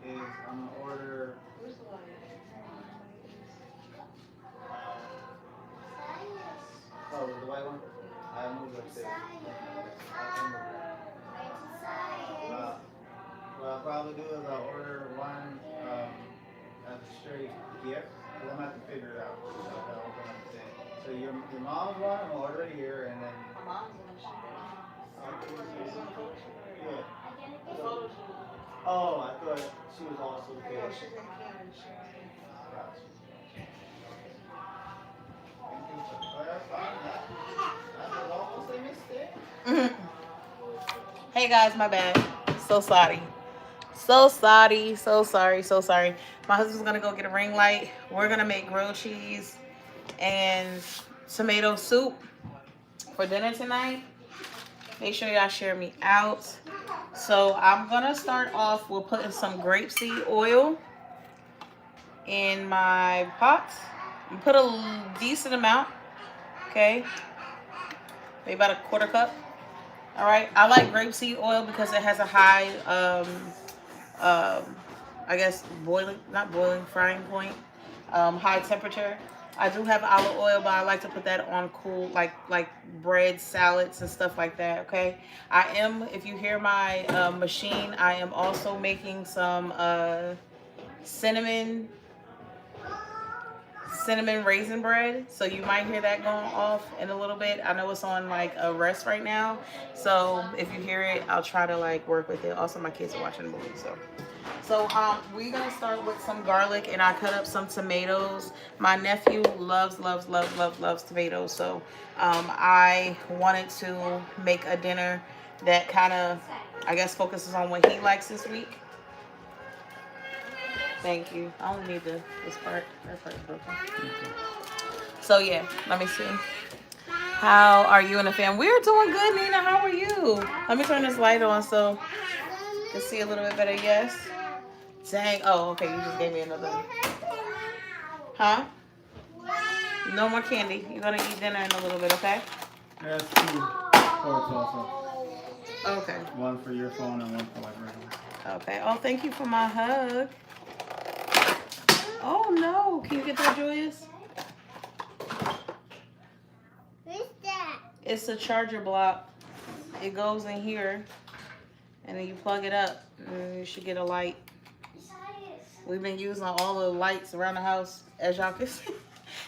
is I'm gonna order. Oh, the white one. I moved upstairs. Uh, what I'll probably do is I'll order one as a straight gift. Cause I'm gonna have to figure it out. So I gotta open up the thing. So your mom's one, I'm gonna order it here, and then. Yeah. Oh, I thought she was also there. Gotcha. Thank you for clarifying that. That was almost a mistake. Hey guys, my bad. So sorry. So sorry. So sorry. So sorry. My husband's gonna go get a ring light. We're gonna make grilled cheese and tomato soup for dinner tonight. Make sure y'all share me out. So I'm gonna start off with putting some grapeseed oil in my pot. Put a decent amount, okay? Maybe about a quarter cup. All right. I like grapeseed oil because it has a high, um, I guess boiling, not boiling, frying point, high temperature. I do have olive oil, but I like to put that on cool, like bread, salads, and stuff like that. Okay. I am, if you hear my machine, I am also making some cinnamon cinnamon raisin bread, so you might hear that going off in a little bit. I know it's on like a rest right now, so if you hear it, I'll try to like work with it. Also, my kids are watching the movie, so we're gonna start with some garlic, and I cut up some tomatoes. My nephew loves tomatoes, so I wanted to make a dinner that kind of, I guess, focuses on what he likes this week. Thank you. I only need this part. That part's broken. So yeah, let me see. How are you and the fam? We're doing good, Nina. How are you? Let me turn this light on so you can see a little bit better. Yes. Dang. Oh, okay. You just gave me another. Huh? No more candy. You're gonna eat dinner in a little bit, okay? There's two ports also. Okay. One for your phone and one for like regular. Okay. Oh, thank you for my hug. Oh no. Can you get that, Julius? What's that? It's a charger block. It goes in here, and then you plug it up, and you should get a light. We've been using all the lights around the house, as y'all can see.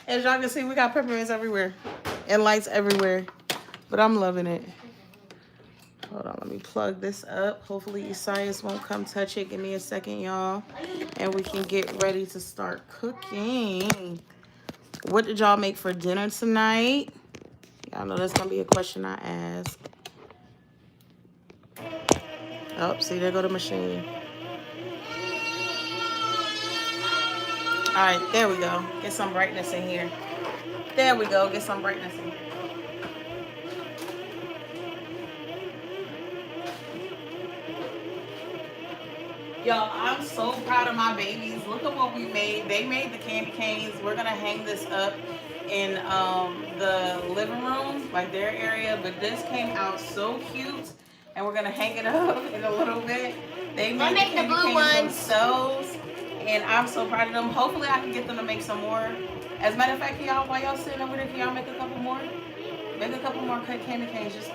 As y'all can see, we got peppermints everywhere and lights everywhere, but I'm loving it. Hold on, let me plug this up. Hopefully Isaias won't come touch it. Give me a second, y'all, and we can get ready to start cooking. What did y'all make for dinner tonight? Y'all know that's gonna be a question I ask. Oh, see, there go the machine. All right, there we go. Get some brightness in here. There we go. Get some brightness in here. Y'all, I'm so proud of my babies. Look at what we made. They made the candy canes. We're gonna hang this up in the living room, like their area. But this came out so cute, and we're gonna hang it up in a little bit. They made the candy canes themselves, and I'm so proud of them. Hopefully, I can get them to make some more. As a matter of fact, y'all, while y'all sitting over there, can y'all make a couple more? Make a couple more candy canes. Just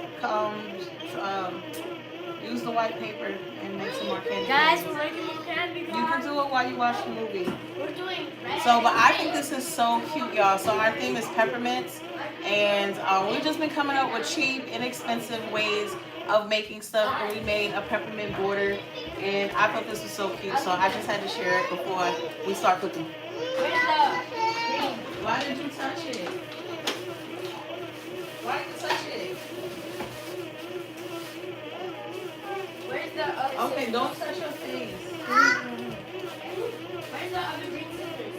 use the white paper and make some more candy. Guys, we're making more candy. You can do it while you watch the movie. We're doing red. So, but I think this is so cute, y'all. So our theme is peppermints, and we've just been coming up with cheap, inexpensive ways of making stuff. And we made a peppermint border, and I thought this was so cute. So I just had to share it before we start cooking. Where's the green? Why did you touch it? Why did you touch it? Where's the other Okay, don't touch your face. Where's the other green scissors?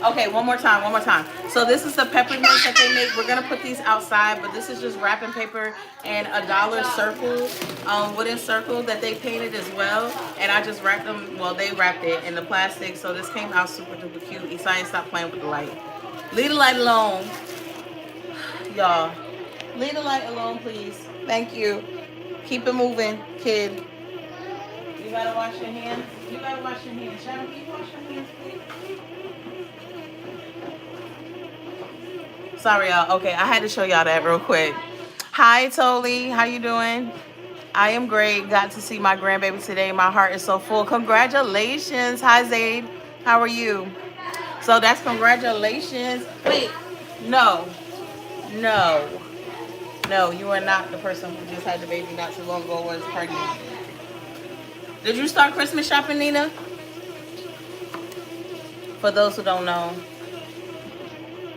Okay, one more time. So this is the peppermints that they make. We're gonna put these outside, but this is just wrapping paper and a dollar circle, wooden circle that they painted as well. And I just wrapped them, well, they wrapped it in the plastic, so this came out super duper cute. Isaiah, stop playing with the light. Leave the light alone. Y'all, leave the light alone, please. Thank you. Keep it moving, kid. You gotta wash your hands. You gotta wash your hands. Sharon, can you wash your hands, please? Sorry, y'all. Okay, I had to show y'all that real quick. Hi, Toli. How you doing? I am great. Got to see my grandbaby today. My heart is so full. Congratulations. Hi, Zaid. How are you? So that's congratulations. Wait, no, no, no. You are not the person who just had the baby not too long ago was pregnant. Did you start Christmas shopping, Nina? For those who don't know,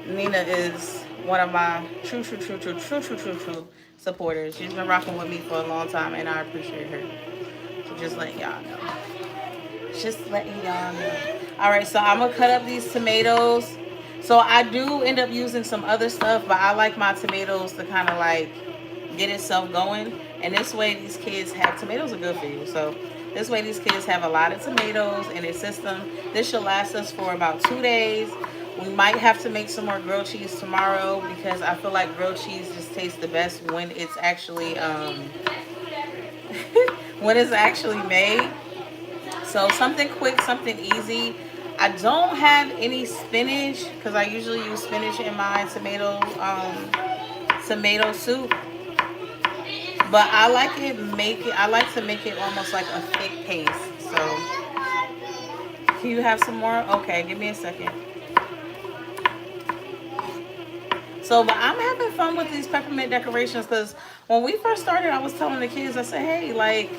Nina is one of my true supporters. She's been rocking with me for a long time, and I appreciate her. So just letting y'all know. Just letting y'all know. All right, so I'm gonna cut up these tomatoes. So I do end up using some other stuff, but I like my tomatoes to kind of like get itself going. And this way, these kids have tomatoes are good for you. So this way, these kids have a lot of tomatoes in their system. This should last us for about 2 days. We might have to make some more grilled cheese tomorrow because I feel like grilled cheese just tastes the best when it's actually when it's actually made. So something quick, something easy. I don't have any spinach because I usually use spinach in my tomato soup. But I like to make it almost like a thick paste. So can you have some more? Okay, give me a second. So, but I'm having fun with these peppermint decorations because when we first started, I was telling the kids, I said, hey, like,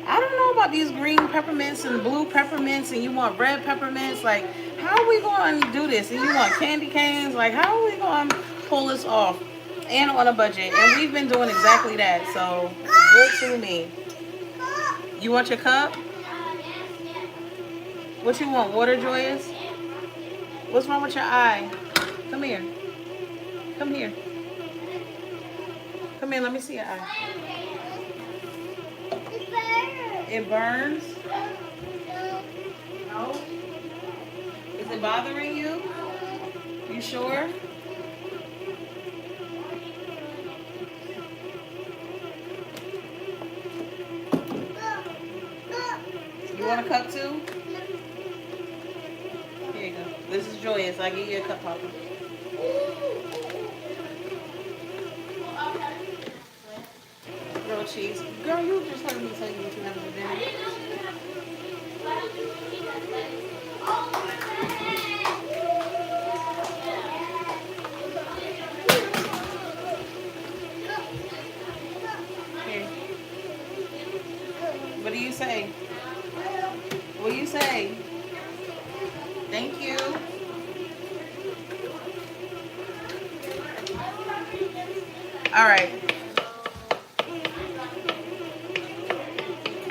I don't know about these green peppermints and blue peppermints and you want red peppermints. Like, how are we going to do this? And you want candy canes? Like, how are we going to pull this off? And on a budget. And we've been doing exactly that. So, good to me. You want your cup? What you want? Water, Joyous? What's wrong with your eye? Come here. Come here. Come here, let me see your eye. It burns? No? Is it bothering you? You sure? You want a cup too? Here you go. This is Joyous. I'll give you a cup, Papa. Grilled cheese. Girl, you just heard me tell you what you have for dinner. Here. What do you say? What do you say? Thank you. All right.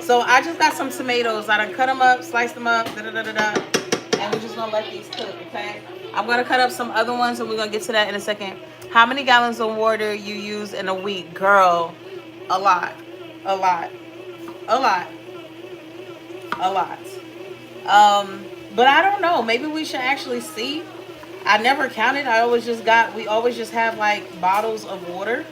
So I just got some tomatoes. I done cut them up, sliced them up, and we're just gonna let these cook, okay? I'm gonna cut up some other ones and we're gonna get to that in a second. How many gallons of water you use in a week? Girl, a lot, a lot, a lot, a lot. But I don't know, maybe we should actually see. I never counted. We always just have like bottles of water.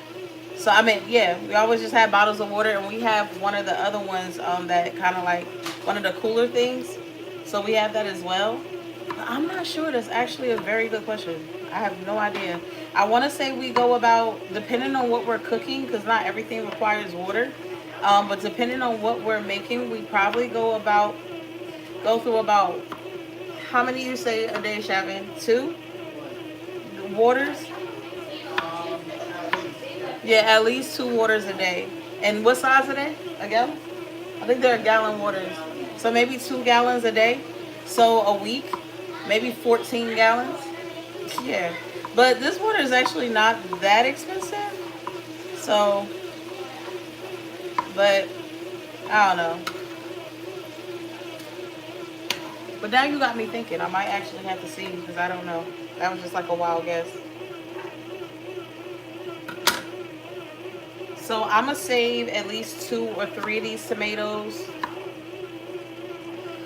So I mean, yeah, we always just have bottles of water, and we have one of the other ones that kind of like one of the cooler things. So we have that as well. But I'm not sure. That's actually a very good question. I have no idea. I want to say we go about, depending on what we're cooking, because not everything requires water. But depending on what we're making, we probably go through about, how many you say a day, Shavin? 2 waters? Yeah, at least 2 waters a day. And what size are they? A gallon? I think they're gallon waters. So maybe 2 gallons a day. So a week, maybe 14 gallons. Yeah. But this water is actually not that expensive. So, but I don't know. But now you got me thinking. I might actually have to see because I don't know. That was just like a wild guess. So I'm going to save at least 2 or 3 of these tomatoes.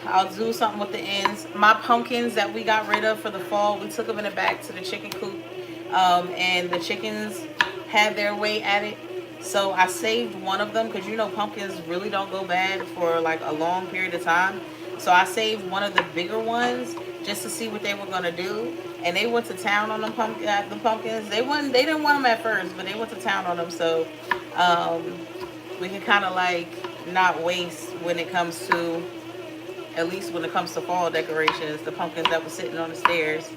I'll do something with the ends. My pumpkins that we got rid of for the fall, we took them in the back to the chicken coop. And the chickens had their way at it. So I saved one of them because you know pumpkins really don't go bad for like a long period of time. So I saved one of the bigger ones just to see what they were gonna do, and they went to town on them the pumpkins. They didn't want them at first, but they went to town on them. So um, we can kind of like not waste when it comes to, at least when it comes to fall decorations, the pumpkins that were sitting on the stairs.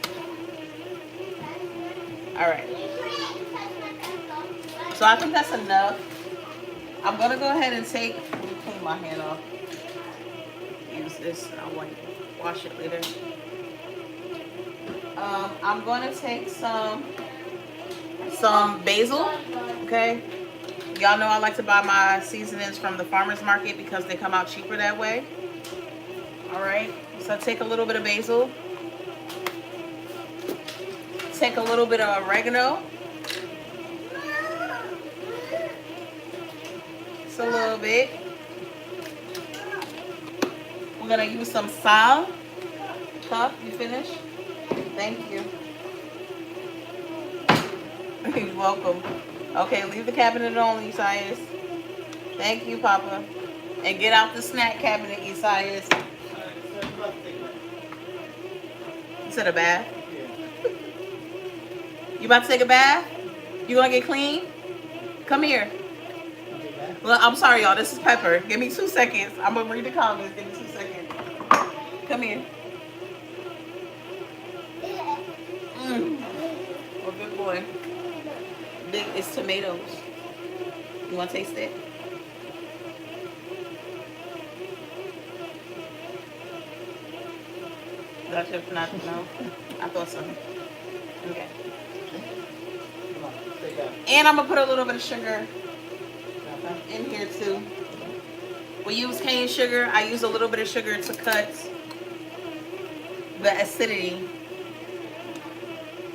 All right. So I think that's enough. I'm gonna go ahead and take. Let me clean my hand off. Use this. I'll wash it later. I'm gonna take some basil. Okay. Y'all know I like to buy my seasonings from the farmer's market because they come out cheaper that way. All right. So take a little bit of basil. Take a little bit of oregano. Just a little bit. We're gonna use some sal. Cup, you finished? Thank you. You're welcome. Okay, leave the cabinet on, Isaias. Thank you, Papa. And get out the snack cabinet, Isaias. You said a bath? Yeah. You about to take a bath? You gonna get clean? Come here. Well, I'm sorry, y'all. This is Pepper. Give me 2 seconds. I'm gonna read the comments. Give me 2 seconds. Come here. Oh, good boy. It's tomatoes. You want to taste it? That's your not no. I thought so. Okay. Come on, take that. And I'm gonna put a little bit of sugar in here too. We use cane sugar. I use a little bit of sugar to cut the acidity.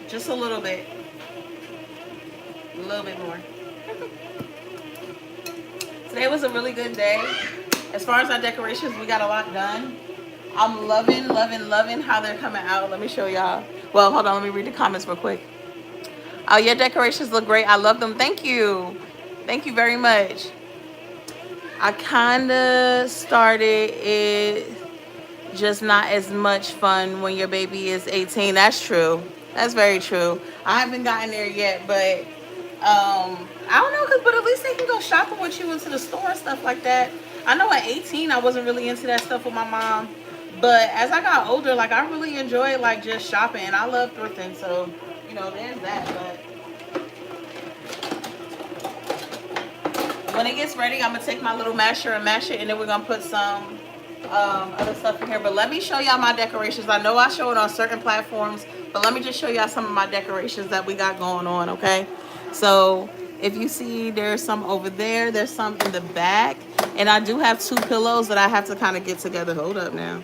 Just a little bit. A little bit more. Today was a really good day. As far as our decorations, we got a lot done. I'm loving how they're coming out. Let me show y'all. Well, hold on. Let me read the comments real quick. Oh, your decorations look great. I love them. Thank you. Thank you very much. I kind of started it, just not as much fun when your baby is 18. That's true. That's very true. I haven't gotten there yet, but I don't know, but at least they can go shopping with you into the store and stuff like that. I know at 18 I wasn't really into that stuff with my mom, but as I got older, like I really enjoyed like just shopping, and I love thrifting, so you know there's that. But when it gets ready, I'm gonna take my little masher and mash it, and then we're gonna put some other stuff in here. But let me show y'all my decorations. I know I show it on certain platforms, but let me just show y'all some of my decorations that we got going on. Okay, so if you see, there's some over there, there's some in the back, and I do have 2 pillows that I have to kind of get together. Hold up now.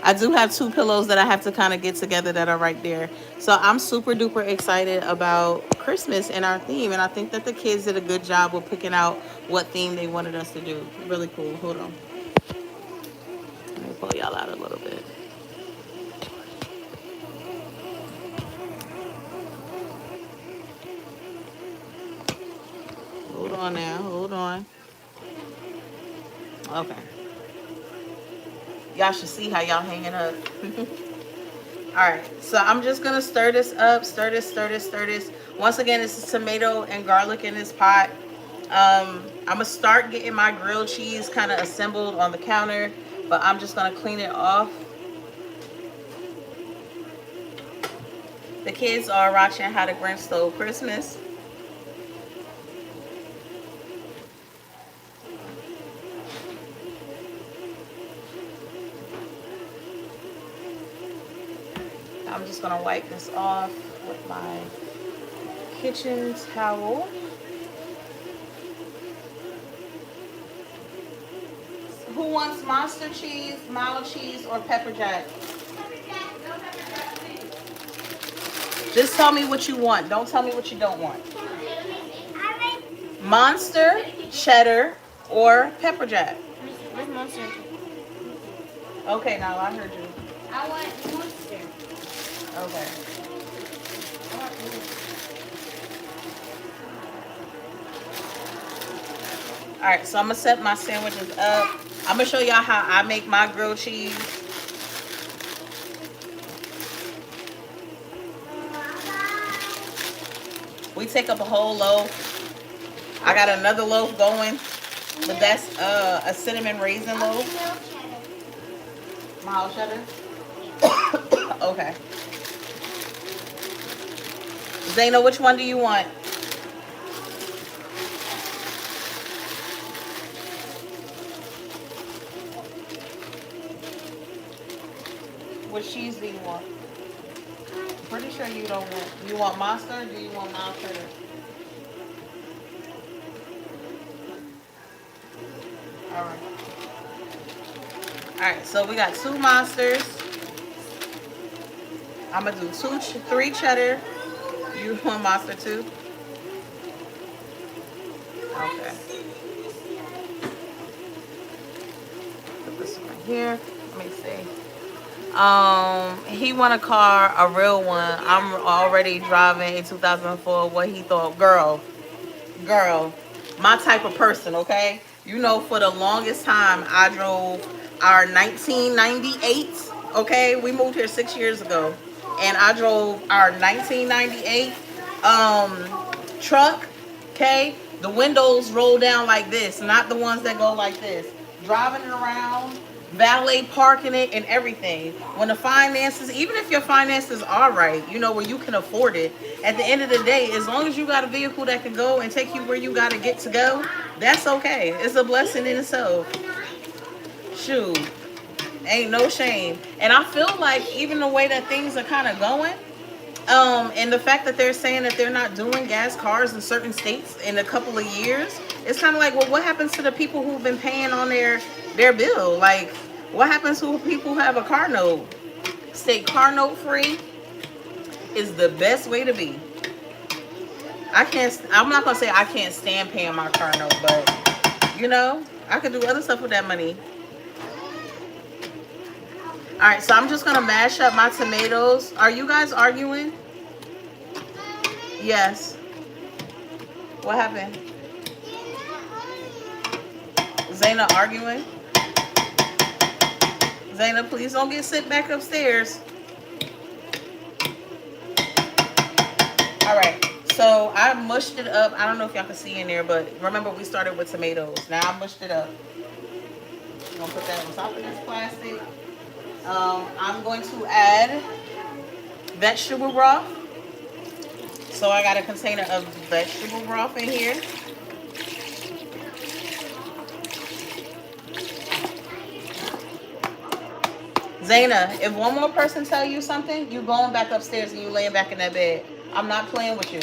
I do have 2 pillows that I have to kind of get together that are right there. So I'm super duper excited about Christmas and our theme, and I think that the kids did a good job with picking out what theme they wanted us to do. Really cool. Hold on. Let me pull y'all out a little bit. Hold on now. Hold on. Okay. Y'all should see how y'all hanging up. Alright, so I'm just gonna stir this up. Stir this. Once again, this is tomato and garlic in this pot. I'm gonna start getting my grilled cheese kind of assembled on the counter, but I'm just gonna clean it off. The kids are watching How the Grinch Stole Christmas. I'm just gonna wipe this off with my kitchen towel. Who wants monster cheese, mild cheese, or pepper jack? Just tell me what you want. Don't tell me what you don't want. Monster, cheddar, or pepper jack? Where's monster? Okay, now I heard you. I want monster. Okay. All right, so I'm gonna set my sandwiches up. I'm gonna show y'all how I make my grilled cheese. We take up a whole loaf. I got another loaf going, but that's a cinnamon raisin loaf. Mild cheddar. Okay. Zayna, which one do you want? Which cheese do you want? Pretty sure you don't want. You want monster or do you want mild cheddar? Alright. Alright, so we got 2 monsters. I'm gonna do 3 cheddar. You want monster too? Okay. Put this one here. Let me see. He want a car, a real one. I'm already driving a 2004. What he thought, girl, my type of person, okay? You know, for the longest time, I drove our 1998, okay? We moved here 6 years ago, and I drove our 1998 truck, okay? The windows roll down like this, not the ones that go like this. Driving it around, valet parking it and everything. When the finances, even if your finances are right, you know, where you can afford it, at the end of the day, as long as you got a vehicle that can go and take you where you got to get to go, that's okay. It's a blessing in itself. Shoot, ain't no shame. And I feel like even the way that things are kind of going, and the fact that they're saying that they're not doing gas cars in certain states in a couple of years, it's kind of like, well, what happens to the people who've been paying on their bill? Like, what happens to people who have a car note? Stay car note free is the best way to be. I'm not gonna say I can't stand paying my car note, but you know, I could do other stuff with that money. All right, so I'm just gonna mash up my tomatoes. Are you guys arguing? Yes. What happened? Zayna arguing? Zayna, please don't get sit back upstairs. All right, so I mushed it up. I don't know if y'all can see in there, but remember we started with tomatoes. Now I mushed it up. I'm gonna put that on top of this plastic. I'm going to add vegetable broth. So I got a container of vegetable broth in here. Zayna, if one more person tell you something, you going back upstairs and you laying back in that bed. I'm not playing with you.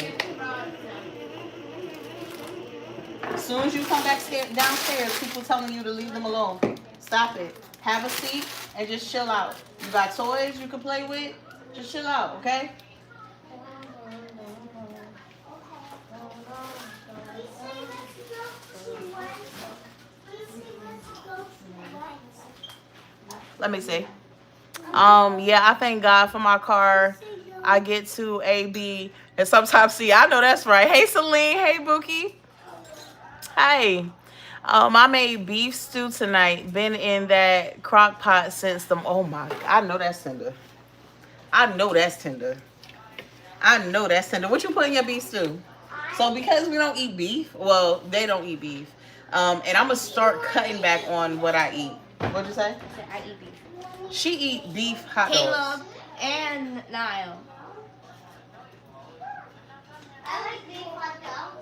As soon as you come back downstairs, people telling you to leave them alone. Stop it. Have a seat and just chill out. You got toys you can play with? Just chill out, okay? Let me see. Yeah, I thank God for my car. I get to A, B, and sometimes C. I know that's right. Hey, Celine. Hey, Bookie. Hey. I made beef stew tonight. Been in that crock pot since oh my, I know that's tender. I know that's tender. I know that's tender. What you put in your beef stew? So because we don't eat beef, well, they don't eat beef. And I'm going to start cutting back on what I eat. What'd you say? I eat beef. She eat beef hot dogs. Caleb and Niall. I like beef hot dogs.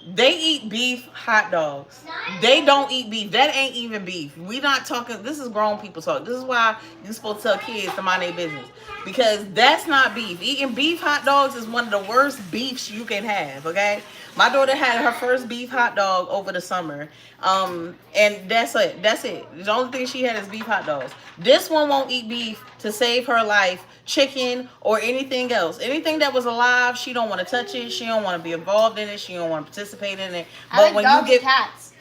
They eat beef hot dogs. They don't eat beef. That ain't even beef. We not talking. This is grown people talk. This is why you're supposed to tell kids to mind their business. Because that's not beef. Eating beef hot dogs is one of the worst beefs you can have, okay? My daughter had her first beef hot dog over the summer. And that's it. That's it. The only thing she had is beef hot dogs. This one won't eat beef to save her life, chicken, or anything else. Anything that was alive, she don't want to touch it. She don't want to be involved in it. She don't want to participate in it. I like when dogs you get and cats.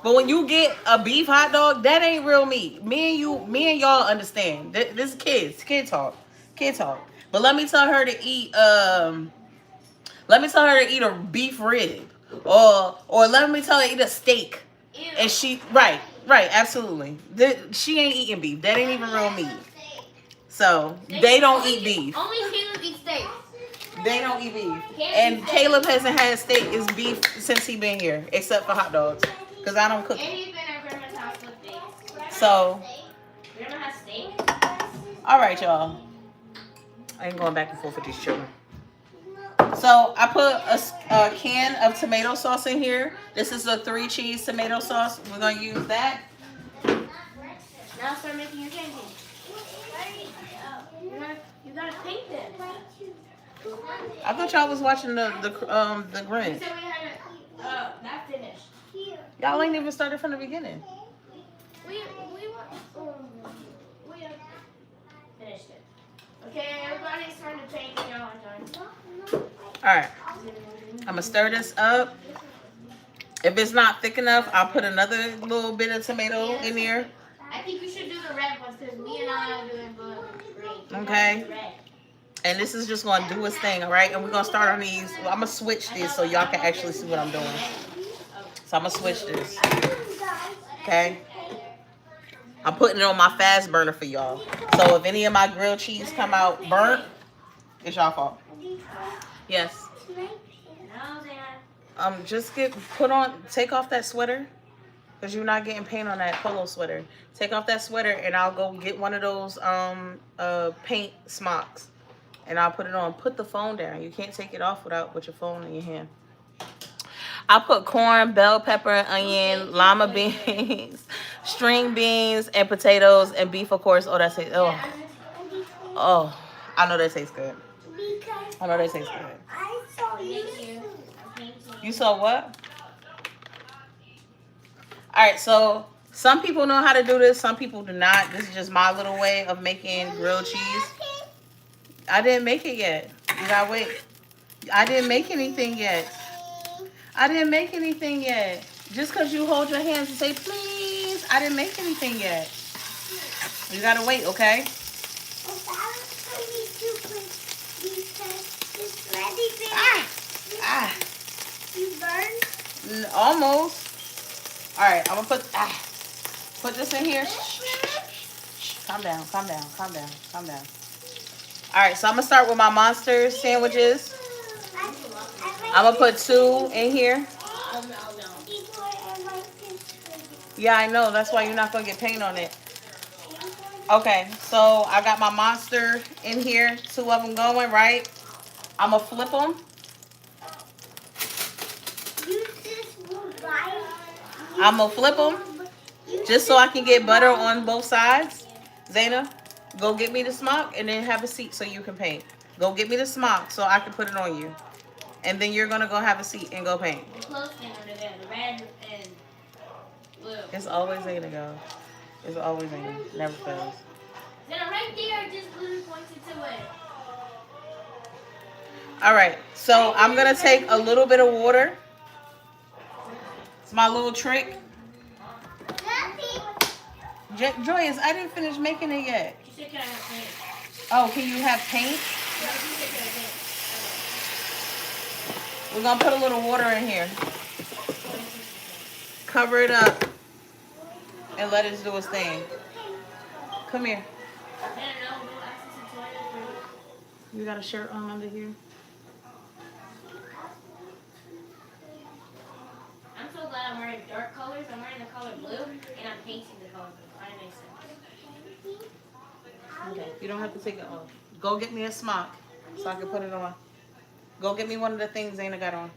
but when you get a beef hot dog, that ain't real meat. Me and y'all understand. This is kid talk. But let me tell her to eat a beef rib Or let me tell her eat a steak. Ew. And right, absolutely. She ain't eating beef. That ain't even real meat. So they don't eat beef. Only Caleb eats steak. They don't eat beef. Can't And eat Caleb hasn't had steak is beef since he been here, except for hot dogs, because I don't cook. And he's been at Grandma's house with steak. So, Grandma has steak. all right, y'all. I ain't going back and forth with these children. So I put a can of tomato sauce in here. This is a 3 cheese tomato sauce. We're gonna use that. Now start making your pancakes. You gotta paint them. I thought y'all was watching the We Grinch. said we had not finished. Y'all ain't even started from the beginning. We finished it. Okay, everybody's starting to paint. Y'all are done. All right. I'm gonna stir this up. If it's not thick enough, I'll put another little bit of tomato in there. I think you should do the red ones because me and I are doing blue green. Okay. Red. And this is just gonna do its thing, all right? And we're gonna start on these. I'm gonna switch this so y'all can actually see what I'm doing. So I'm gonna switch this. Okay. I'm putting it on my fast burner for y'all. So if any of my grilled cheese come out burnt, it's y'all fault. Yes. Just take off that sweater, because you're not getting paint on that polo sweater. Take off that sweater and I'll go get one of those paint smocks and I'll put it on. Put the phone down. You can't take it off with your phone in your hand. I put corn, bell pepper, onion, lima beans, string beans, and potatoes, and beef, of course. Oh, that tastes. Oh, I know that tastes good. I know that tastes good. I saw you. You saw what? All right, so some people know how to do this. Some people do not. This is just my little way of making grilled cheese. I didn't make it yet. You gotta wait. I didn't make anything yet. Just because you hold your hands and say, please, I didn't make anything yet. You gotta wait, okay? You burned? Almost. All right, I'm gonna put this in here. Calm down. All right, so I'm gonna start with my monster sandwiches. I'm gonna put 2 in here. Yeah, I know. That's why you're not gonna get paint on it. Okay, so I got my monster in here. 2 of them going, right? I'm gonna flip them. I'm gonna flip them just so I can get butter on both sides. Zayna, go get me the smock and then have a seat so you can paint. Go get me the smock so I can put it on you. And then you're gonna go have a seat and go paint. The clothes thing under there, the red and blue. It's always Zayna go. It's always Zayna. Never fails. Then right there, just blue pointed to it. All right, so I'm gonna take a little bit of water. It's my little trick. Joyous, I didn't finish making it yet. She said, can I have paint? Oh, can you have paint? Yeah, she said, can I have paint? We're gonna put a little water in here. Cover it up and let it do its thing. Come here. I don't know, no access to toilet. You got a shirt on under here? I'm so glad I'm wearing dark colors. I'm wearing the color blue, and I'm painting the color blue. That makes sense. Okay. You don't have to take it off. Go get me a smock so I can put it on. Go get me one of the things Zayna got on.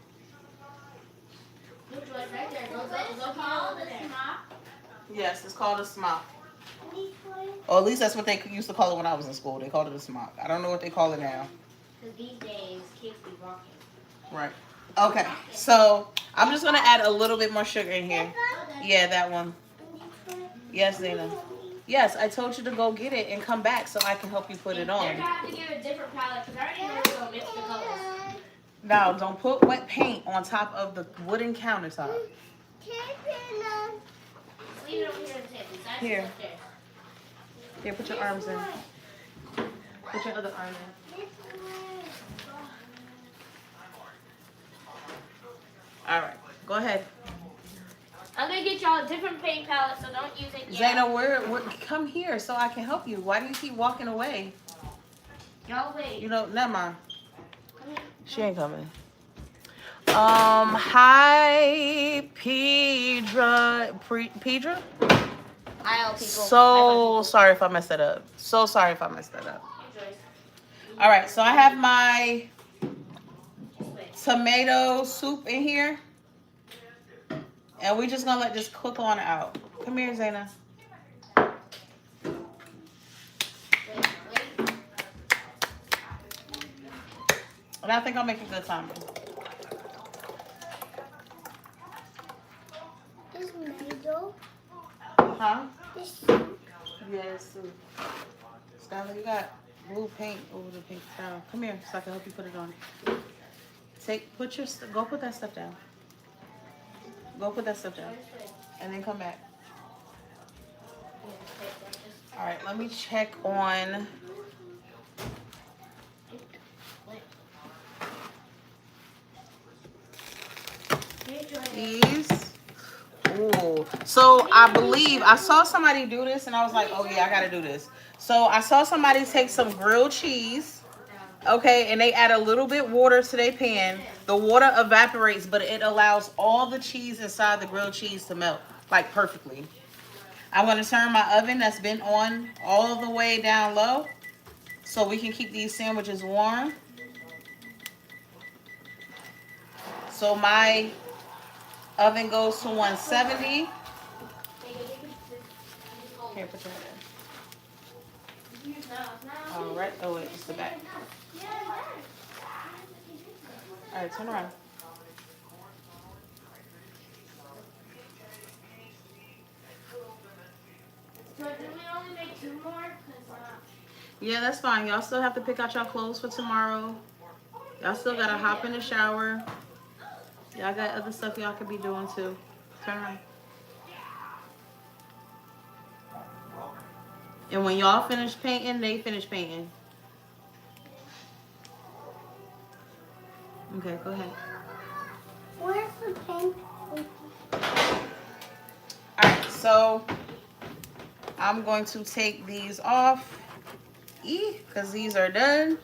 Look, Joyce, right there. Go call the smock. Yes, it's called a smock. Or at least that's what they used to call it when I was in school. They called it a smock. I don't know what they call it now. Because these days, kids be walking. Right. Okay. So I'm just gonna add a little bit more sugar in here. Yeah, that one. Yes, Zayna. Yes, I told you to go get it and come back so I can help you put it They're on. going to have to get a different palette because I already know we're going to mix the colors. Now, don't put wet paint on top of the wooden countertop. Just leave it over here on the table. That's Here. up there. Here, put your arms in. Put your other arm in. All right, go ahead. I'm gonna get y'all a different paint palette, so don't use it yet. Zaina, come here so I can help you. Why do you keep walking away? Y'all wait. You know, never mind. Come here. She ain't coming. Hi, Pedra. Pedra? I'll people. So sorry if I messed that up. So sorry if I messed that up. All right, so I have my tomato soup in here. And we just gonna let this cook on out. Come here, Zaina. And I think I'll make a good time. This tomato. Huh? This Yes. Skylar, you got blue paint over the pink towel. Come here so I can help you put it on. Go put that stuff down. Go put that stuff down. And then come back. All right, let me check on. These. Ooh. So I believe I saw somebody do this and I was like, oh yeah, I gotta do this. So I saw somebody take some grilled cheese, okay, and they add a little bit water to their pan. The water evaporates, but it allows all the cheese inside the grilled cheese to melt, like perfectly. I'm gonna turn my oven that's been on all the way down low so we can keep these sandwiches warm. So my oven goes to 170. Here, put your head in. All right. Oh, wait, it's the back. All right, turn around. So do we only make 2 more? Yeah, that's fine. Y'all still have to pick out y'all clothes for tomorrow. Y'all still gotta hop in the shower. Y'all got other stuff y'all could be doing too. Turn around. And when y'all finish painting, they finish painting. Okay, go ahead. Where's the paint? Alright, so I'm going to take these off. Because these are done.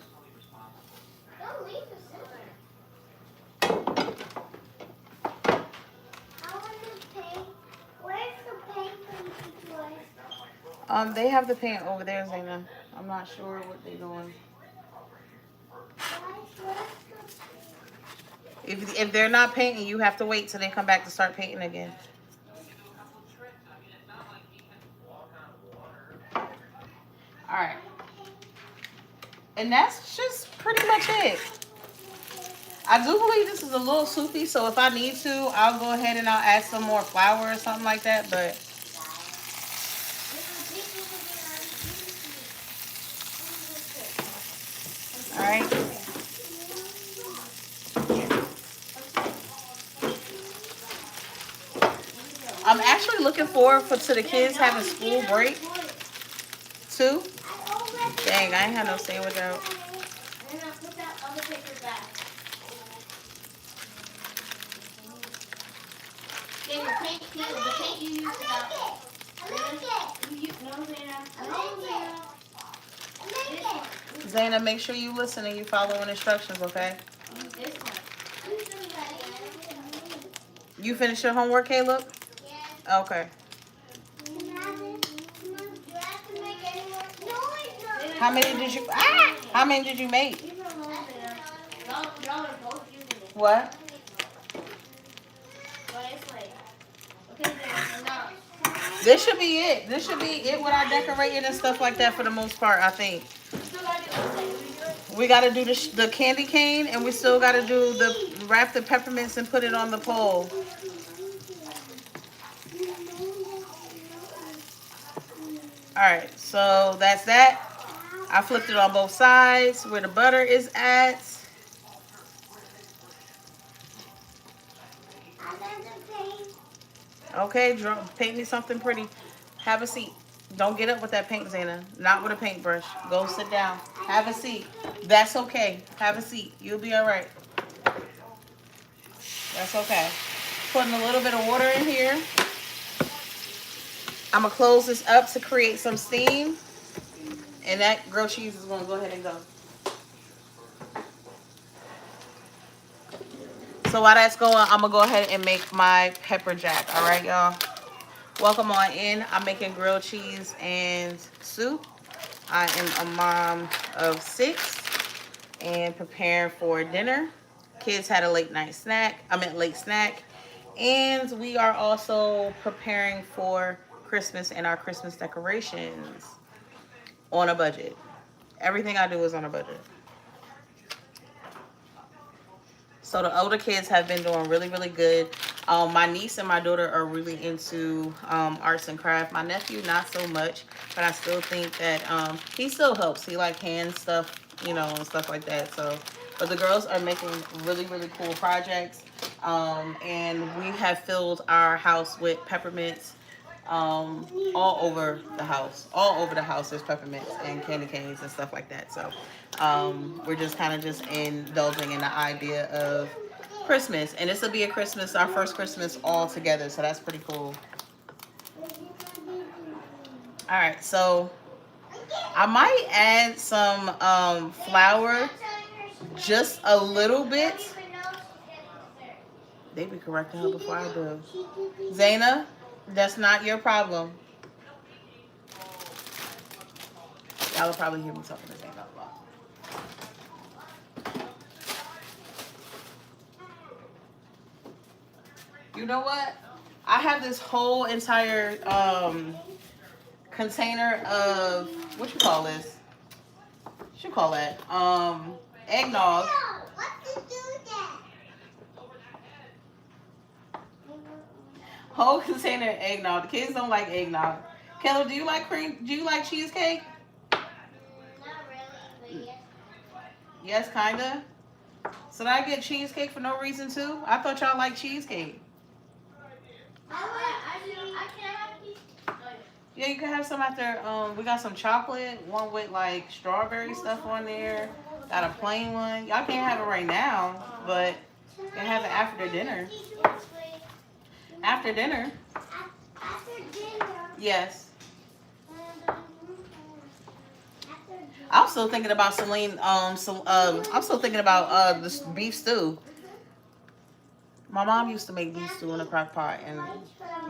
Don't leave the scissors. I want the paint. Where's the paint place? They have the paint over there, Zaina. I'm not sure what they're doing. If they're not painting, you have to wait till they come back to start painting again. Alright. And that's just pretty much it. I do believe this is a little soupy, so if I need to, I'll go ahead and I'll add some more flour or something like that, but... Alright. I'm actually looking forward to the kids having school break, too. Dang, I ain't had no sandwich out. And I'll put that other paper back. Then the paint you used about. Zaina, make sure you listen and you following instructions, okay? This one. You finished your homework, Caleb? Okay. How many did you? How many did you make? Y'all are both using it. What? But it's like, okay, then no. This should be it. This should be it with our decorating and stuff like that for the most part, I think. Still gotta do it. We gotta do the candy cane, and we still gotta do wrap the peppermints and put it on the pole. All right, so that's that. I flipped it on both sides where the butter is at. Okay, paint me something pretty. Have a seat. Don't get up with that paint, Zaina. Not with a paintbrush. Go sit down. Have a seat. That's okay. Have a seat. You'll be all right. That's okay. Putting a little bit of water in here. I'm going to close this up to create some steam. And that grilled cheese is going to go ahead and go. So while that's going, I'm going to go ahead and make my pepper jack. All right, y'all. Welcome on in. I'm making grilled cheese and soup. I am a mom of 6 and preparing for dinner. Kids had a late snack. And we are also preparing for Christmas and our Christmas decorations on a budget. Everything I do is on a budget. So the older kids have been doing really, really good. My niece and my daughter are really into arts and craft. My nephew, not so much, but I still think that he still helps. He like hand stuff, you know, and stuff like that. So, but the girls are making really, really cool projects. And we have filled our house with peppermints all over the house. All over the house there's peppermints and candy canes and stuff like that. So we're just kind of just indulging in the idea of Christmas. And this will be our first Christmas all together. So that's pretty cool. All right, so I might add some flour, just a little bit. They be correcting her before I do. Zaina, that's not your problem. Y'all will probably hear me talking to Zaina a lot. You know what? I have this whole entire container of, what you call this? What you call that? Eggnog. Whole container of eggnog. The kids don't like eggnog. Kelly, do you like cream? Do you like cheesecake? Not really, but yes. Yes, kinda. So did I get cheesecake for no reason too? I thought y'all liked cheesecake. I can have these. Yeah, you can have some after. We got some chocolate, one with like strawberry stuff on there. Got a plain one. Y'all can't have it right now, but you can have it after dinner. After dinner. After dinner. Yes. I'm still thinking about Celine. I'm still thinking about this beef stew. My mom used to make beef stew in a crock pot, and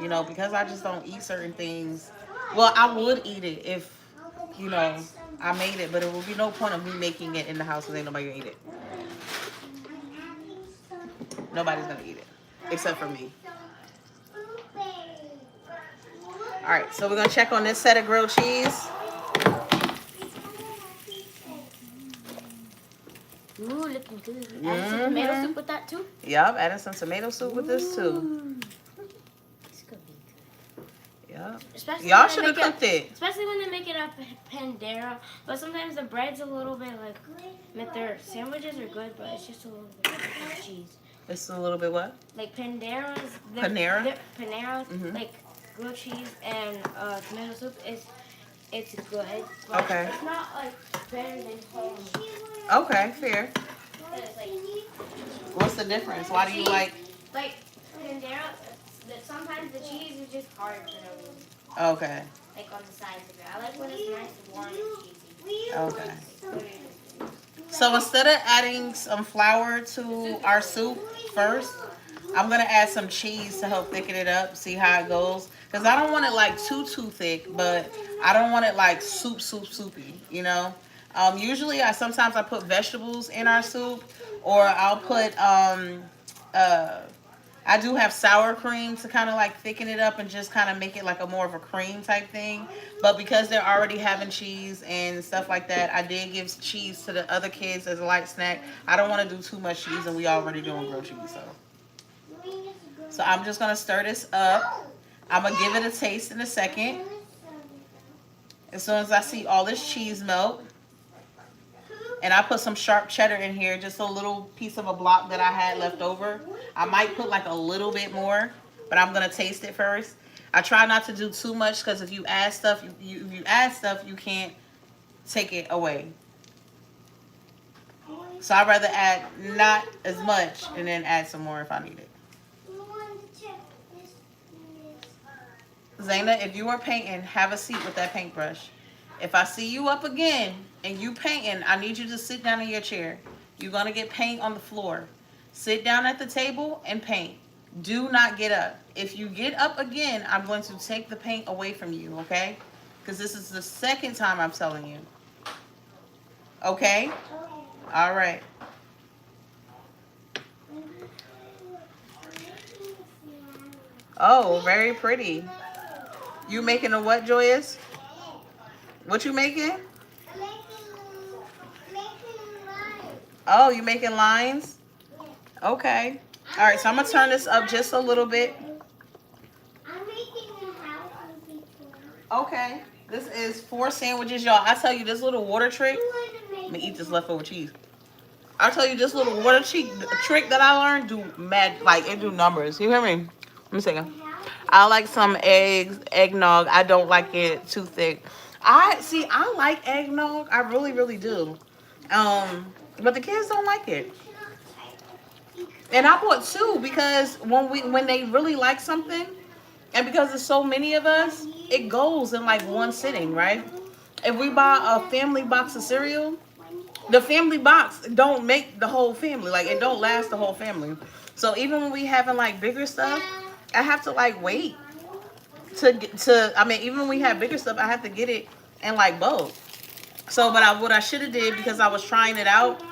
you know, because I just don't eat certain things. Well, I would eat it if, you know, I made it, but it would be no point of me making it in the house because ain't nobody gonna eat it. Nobody's gonna eat it except for me. All right, so we're gonna check on this set of grilled cheese. Ooh, looking good. Add some tomato soup with that too? Yup, adding some tomato soup with this too. This could be good. Yup. Especially Y'all when should they have make cooked it. Especially when they make it up Pandera. But sometimes the bread's a little bit like, their sandwiches are good, but it's just a little bit of cheese. It's a little bit what? Like Panera's. Panera? Panera's, Mhm. like grilled cheese and tomato soup it's good. But Okay. it's not like better than home. Okay, fair. It's like, What's the difference? Why do you like? like Pandera, sometimes the cheese is just hard for no reason. Okay. Like on the sides of it. I like when it's nice, warm, and cheesy. Okay. Like, So instead of adding some flour to our soup first, I'm gonna add some cheese to help thicken it up. See how it goes. Cause I don't want it like too thick, but I don't want it like soupy. You know. Usually, sometimes I put vegetables in our soup, or I'll put I do have sour cream to kind of like thicken it up and just kind of make it like a more of a cream type thing. But because they're already having cheese and stuff like that, I did give cheese to the other kids as a light snack. I don't want to do too much cheese, and we already doing grilled cheese, so I'm just gonna stir this up. I'm gonna give it a taste in a second. As soon as I see all this cheese melt. And I put some sharp cheddar in here, just a little piece of a block that I had left over. I might put like a little bit more, but I'm gonna taste it first. I try not to do too much because if you add stuff, you can't take it away. So I'd rather add not as much and then add some more if I need it. Zaina, if you are painting, have a seat with that paintbrush. If I see you up again and you painting, I need you to sit down in your chair. You're gonna get paint on the floor. Sit down at the table and paint. Do not get up. If you get up again, I'm going to take the paint away from you, okay? Because this is the second time I'm telling you. Okay? All right. Oh, very pretty. You making a what, Joyous? What you making? Oh, you making lines? Okay. All right, so I'm going to turn this up just a little bit. I'm making a house before. Okay. This is 4 sandwiches, y'all. I tell you this little water trick. You want to make I'm going to eat this leftover cheese. I tell you this little water trick that I learned do mad, like it do numbers. You hear me? Let me see. a house? I like some eggnog. I don't like it too thick. I like eggnog. I really, really do. But the kids don't like it. And I bought 2 because when they really like something, and because there's so many of us, it goes in like one sitting, right? If we buy a family box of cereal, the family box don't make the whole family. Like it don't last the whole family. So even when we having like bigger stuff, I have to like wait even when we have bigger stuff, I have to get it in like bulk. So, but what I should have did, because I was trying it out,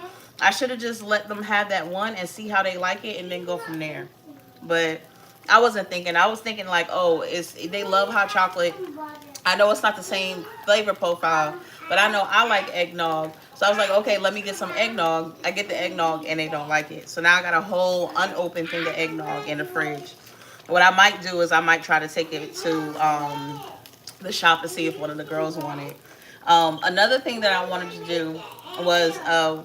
I should have just let them have that one and see how they like it and then go from there. But I wasn't thinking. I was thinking like, oh, they love hot chocolate. I know it's not the same flavor profile, but I know I like eggnog. So I was like, okay, let me get some eggnog. I get the eggnog and they don't like it. So now I got a whole unopened thing of eggnog in the fridge. What I might do is I might try to take it to the shop to see if one of the girls want it. Another thing that I wanted to do was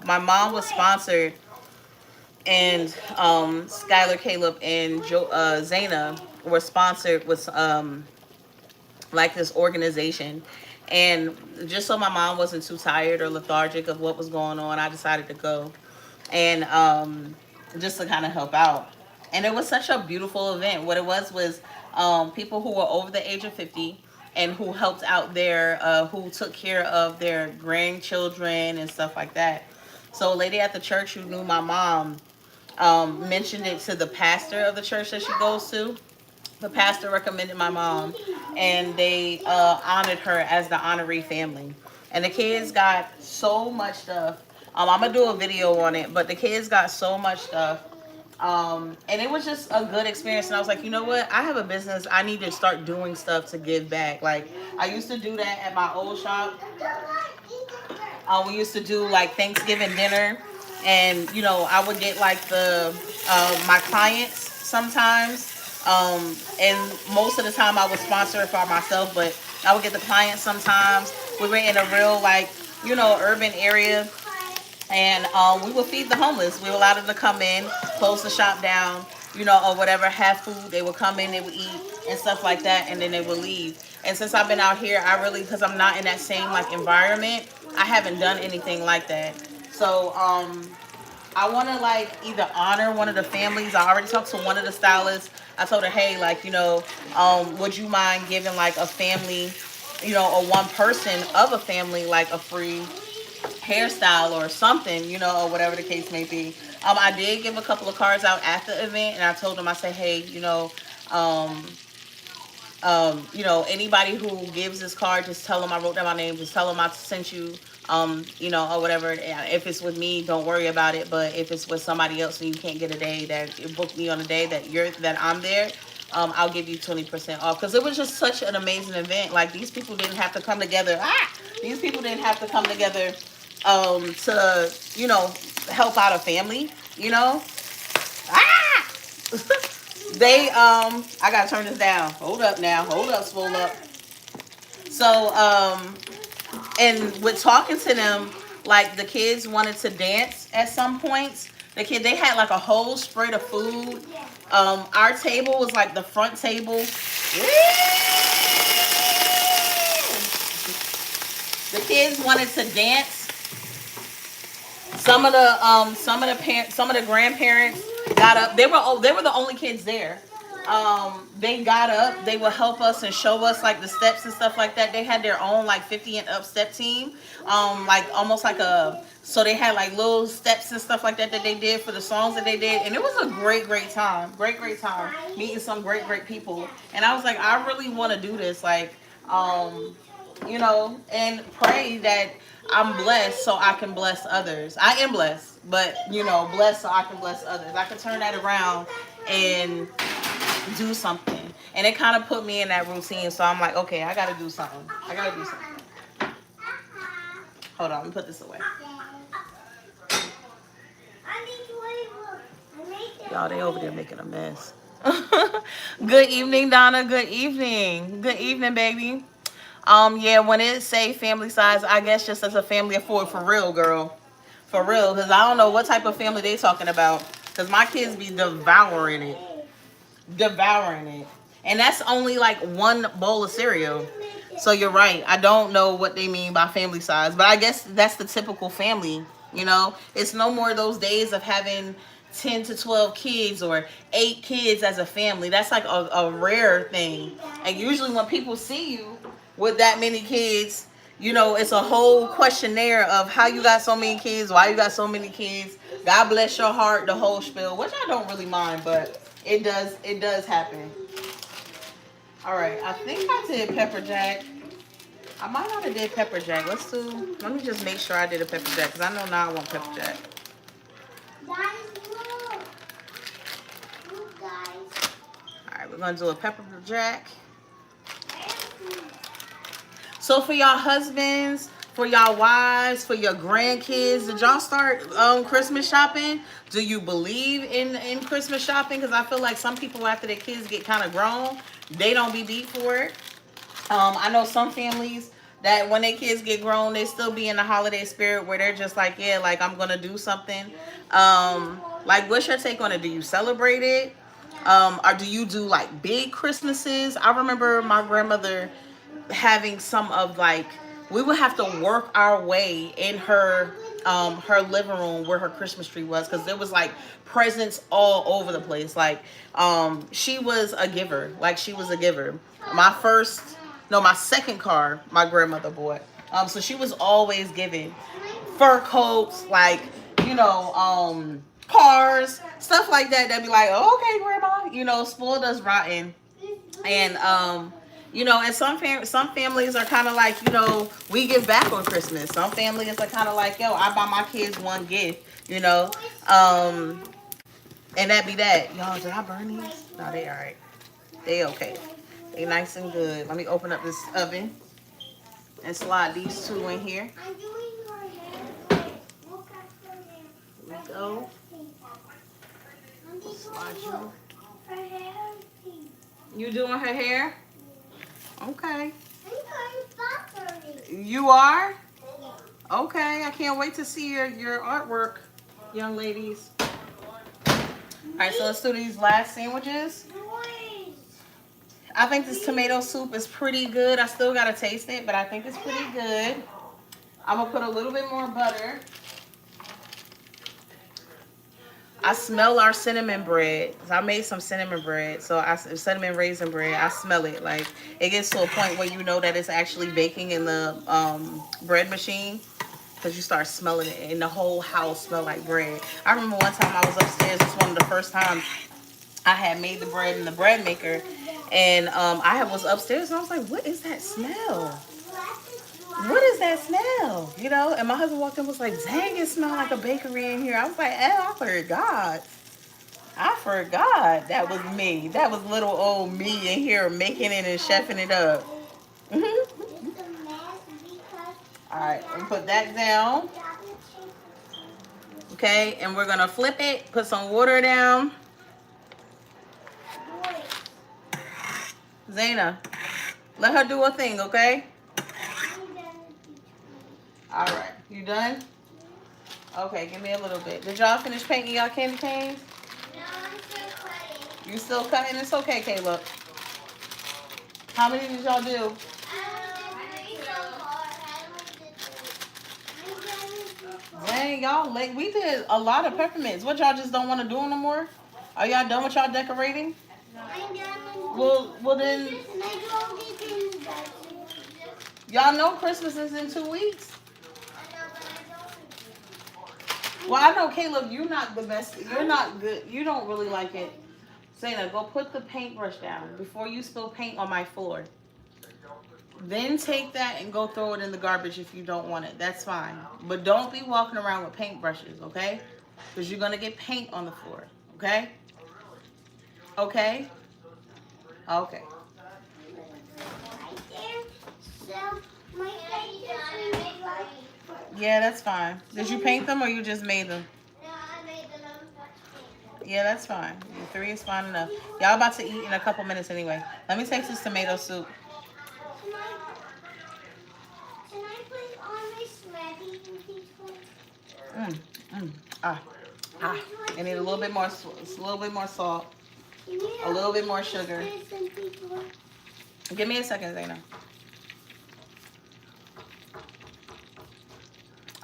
my mom was sponsored, and Skylar, Caleb, and Zaina were sponsored with like this organization. And just so my mom wasn't too tired or lethargic of what was going on, I decided to go and just to kind of help out. And it was such a beautiful event. What it was people who were over the age of 50 and who helped out who took care of their grandchildren and stuff like that. So a lady at the church who knew my mom mentioned it to the pastor of the church that she goes to. The pastor recommended my mom, and they honored her as the honoree family. And the kids got so much stuff. I'm going to do a video on it, but the kids got so much stuff. And it was just a good experience. And I was like, you know what? I have a business. I need to start doing stuff to give back. Like, I used to do that at my old shop. We used to do, like, Thanksgiving dinner. And, you know, I would get, like, my clients sometimes. And most of the time I would sponsor it for myself, but I would get the clients sometimes. We were in a real, like, you know, urban area. And we would feed the homeless. We allowed them to come in, close the shop down, you know, or whatever, have food. They would come in, they would eat and stuff like that, and then they would leave. And since I've been out here, because I'm not in that same, like, environment, I haven't done anything like that. So, I want to, like, either honor one of the families. I already talked to one of the stylists. I told her, hey, like, you know, would you mind giving, like, a family, you know, or one person of a family, like, a free hairstyle or something, you know, or whatever the case may be. I did give a couple of cards out at the event, and I told them, I said, hey, you know, anybody who gives this card, just tell them I wrote down my name, just tell them I sent you, you know, or whatever. If it's with me, don't worry about it, but if it's with somebody else and you can't get a day, that you book me on a day that I'm there, I'll give you 20% off. Because it was just such an amazing event. Like, these people didn't have to come together. These people didn't have to come together to, you know, help out a family, you know. They, I gotta turn this down. Hold up now. Hold up, swole up. So, and with talking to them, like, the kids wanted to dance at some points. They had, like, a whole spread of food. Our table was, like, the front table. The kids wanted to dance. Some of the grandparents got up. They were the only kids there. they got up, they would help us and show us like the steps and stuff like that. They had their own like 50 and up step team, like almost like a, so they had like little steps and stuff like that that they did for the songs that they did, and it was a great time, great time meeting some great people. And I was like, I really want to do this, like, you know, and pray that I'm blessed so I can bless others. I am blessed, but you know, blessed so I can bless others. I can turn that around and do something. And it kind of put me in that routine. So I'm like, okay, I gotta do something. I gotta do something. Hold on, let me put this away. Y'all, they over there making a mess. Good evening, Donna. Good evening. Good evening, baby. Yeah, when it say family size, I guess just as a family of four, for real, girl. For real, because I don't know what type of family they talking about. Because my kids be devouring it. Devouring it. And that's only like one bowl of cereal. So you're right. I don't know what they mean by family size. But I guess that's the typical family, you know. It's no more those days of having 10 to 12 kids or 8 kids as a family. That's like a rare thing. And usually when people see you with that many kids, you know, it's a whole questionnaire of how you got so many kids, why you got so many kids, God bless your heart, the whole spiel, which I don't really mind, but it does happen. All right, I think I did pepper jack. I might not have did pepper jack. Let me just make sure I did a pepper jack, because I know now I want pepper jack. Guys, look. Look, guys. All right, we're going to do a pepper jack. So for y'all husbands, for y'all wives, for your grandkids, did y'all start Christmas shopping? Do you believe in Christmas shopping? Because I feel like some people, after their kids get kind of grown, they don't be beat for it. I know some families that when their kids get grown, they still be in the holiday spirit where they're just like, yeah, like I'm gonna do something. Like, what's your take on it? Do you celebrate it? Or do you do like big Christmases? I remember my grandmother having some of like, we would have to work our way in her living room where her Christmas tree was, because there was like presents all over the place. Like, she was a giver. Like, she was a giver. My second car my grandmother bought. So she was always giving fur coats, like, you know, cars, stuff like that. They'd be like, oh, okay, grandma, you know, spoiled us rotten. And you know, and some families are kind of like, you know, we give back on Christmas. Some families are kind of like, yo, I buy my kids one gift, you know. And that be that. Y'all, did I burn these? No, they all right. They okay. They nice and good. Let me open up this oven and slide these two in here. I'm doing her hair. Look at her hair. Here we go. Slide you. Her hair is pink. You doing her hair? Okay. I'm going pottery. You are? Okay. I can't wait to see your artwork, young ladies. All right, so let's do these last sandwiches. I think this tomato soup is pretty good. I still got to taste it, but I think it's pretty good. I'm going to put a little bit more butter. I smell our cinnamon bread. I made some cinnamon bread. So cinnamon raisin bread. I smell it. Like, it gets to a point where you know that it's actually baking in the bread machine, because you start smelling it and the whole house smell like bread. I remember one time I was upstairs. It's one of the first times I had made the bread in the bread maker. And I was upstairs and I was like, what is that smell? What is that smell? You know, and my husband walked in and was like, dang, it smells like a bakery in here. I was like, I forgot. That was me. That was little old me in here making it and chefing it up. All right, let me put that down. Okay, and we're going to flip it, put some water down. Zayna, let her do her thing, okay? All right, you done? Okay, give me a little bit. Did y'all finish painting y'all candy canes? No, I'm still cutting. You still cutting? It's okay, Caleb. How many did y'all do? Dang, y'all late. We did a lot of peppermints. What, y'all just don't want to do them no more? Are y'all done with y'all decorating? I'm done with Well then, y'all know Christmas is in 2 weeks. Well, I know, Caleb, you're not the best. You're not good. You don't really like it. Zayna, go put the paintbrush down before you spill paint on my floor. Then take that and go throw it in the garbage if you don't want it. That's fine. But don't be walking around with paintbrushes, okay? Because you're going to get paint on the floor, okay? Okay? Okay. Yeah, that's fine. Did you paint them or you just made them? No, I made them. Yeah, that's fine. 3 is fine enough. Y'all about to eat in a couple minutes anyway. Let me taste this tomato soup. Can I put on my smacking please? I need a little bit more salt, a little bit more sugar. Give me a second, Zayna.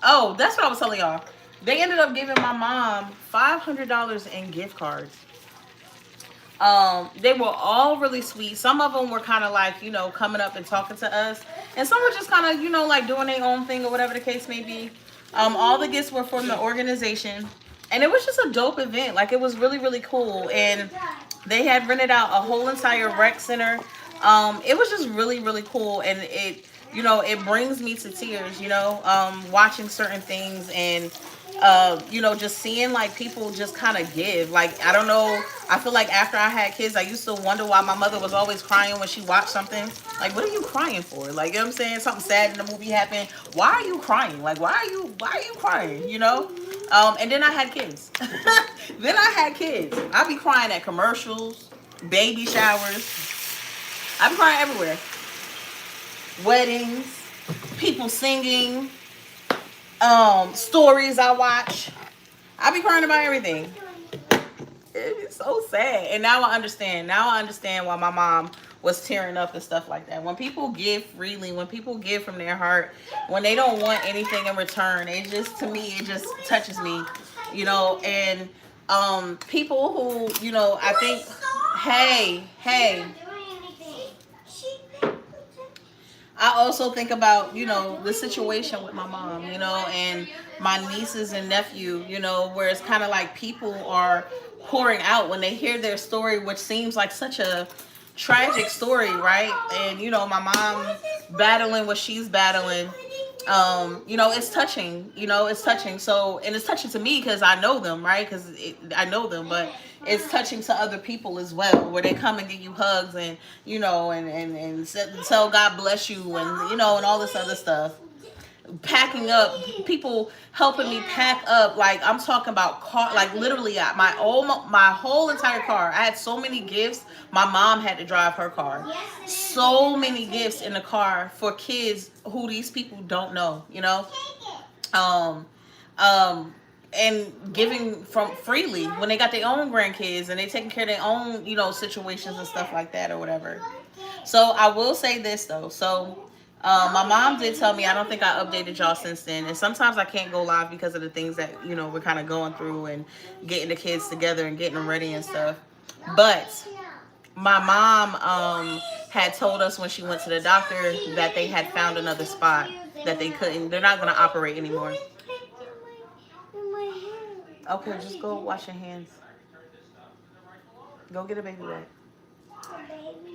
Oh, that's what I was telling y'all. They ended up giving my mom $500 in gift cards. They were all really sweet. Some of them were kind of like, you know, coming up and talking to us. And some were just kind of, you know, like doing their own thing or whatever the case may be. All the gifts were from the organization. And it was just a dope event. Like, it was really, really cool. And they had rented out a whole entire rec center. It was just really, really cool. And it, you know, it brings me to tears, you know, watching certain things and, you know, just seeing like people just kind of give. Like, I don't know. I feel like after I had kids, I used to wonder why my mother was always crying when she watched something. Like, what are you crying for? Like, you know what I'm saying? Something sad in the movie happened. Why are you crying? Like, why are you crying? You know? And then I had kids. Then I had kids. I be crying at commercials, baby showers. I be crying everywhere. Weddings, people singing, stories I watch. I be crying about everything. It's so sad. And now I understand. Now I understand why my mom was tearing up and stuff like that. When people give freely, when people give from their heart, when they don't want anything in return, it just, to me, it just touches me, you know. And people who, you know, I think, hey. I also think about, you know, the situation with my mom, you know, and my nieces and nephew, you know, where it's kind of like people are pouring out when they hear their story, which seems like such a tragic story, right? And, you know, my mom battling what she's battling, you know, it's touching, you know, it's touching. So, and it's touching to me because I know them, right? Because I know them, but it's touching to other people as well, where they come and give you hugs and, you know, and tell God bless you and, you know, and all this other stuff. Packing up, people helping me pack up. Like, I'm talking about car, like literally my whole entire car. I had so many gifts. My mom had to drive her car. So many gifts in the car for kids who these people don't know, you know. And giving from freely when they got their own grandkids and they taking care of their own, you know, situations and stuff like that or whatever. So I will say this though. So my mom did tell me, I don't think I updated y'all since then. And sometimes I can't go live because of the things that, you know, we're kind of going through and getting the kids together and getting them ready and stuff. But my mom had told us when she went to the doctor that they had found another spot that they're not going to operate anymore. Okay, just go wash your hands. Go get a baby bag.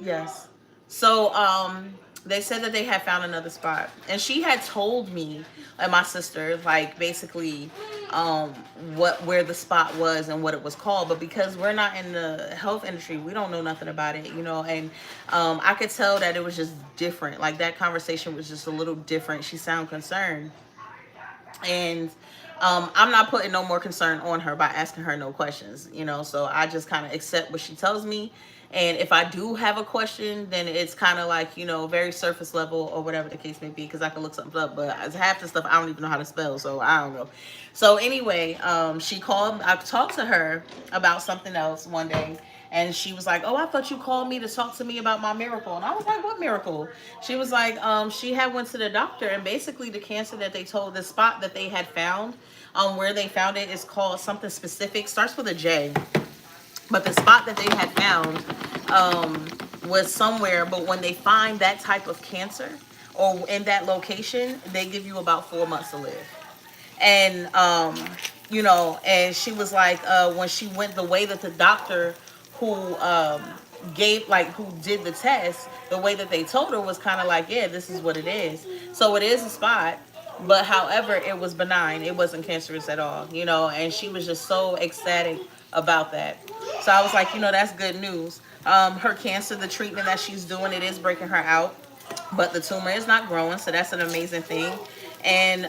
Yes. So, they said that they had found another spot. And she had told me and my sister, like, basically, where the spot was and what it was called. But because we're not in the health industry, we don't know nothing about it, you know. And I could tell that it was just different. Like, that conversation was just a little different. She sounded concerned. And I'm not putting no more concern on her by asking her no questions, you know. So I just kind of accept what she tells me. And if I do have a question, then it's kind of like, you know, very surface level or whatever the case may be, because I can look something up. But half the stuff I don't even know how to spell, so I don't know. So anyway, she called. I talked to her about something else one day. And she was like, oh, I thought you called me to talk to me about my miracle. And I was like, what miracle? She was like, she had went to the doctor. And basically the cancer that they told, the spot that they had found, where they found it is called something specific. Starts with a J. But the spot that they had found, was somewhere, but when they find that type of cancer or in that location, they give you about 4 months to live. And you know, and she was like, when she went, the way that the doctor who gave, like, who did the test, the way that they told her was kind of like, yeah, this is what it is. So it is a spot, but however, it was benign. It wasn't cancerous at all, you know. And she was just so ecstatic about that. So I was like, you know, that's good news. Her cancer, the treatment that she's doing, it is breaking her out, but the tumor is not growing, so that's an amazing thing. And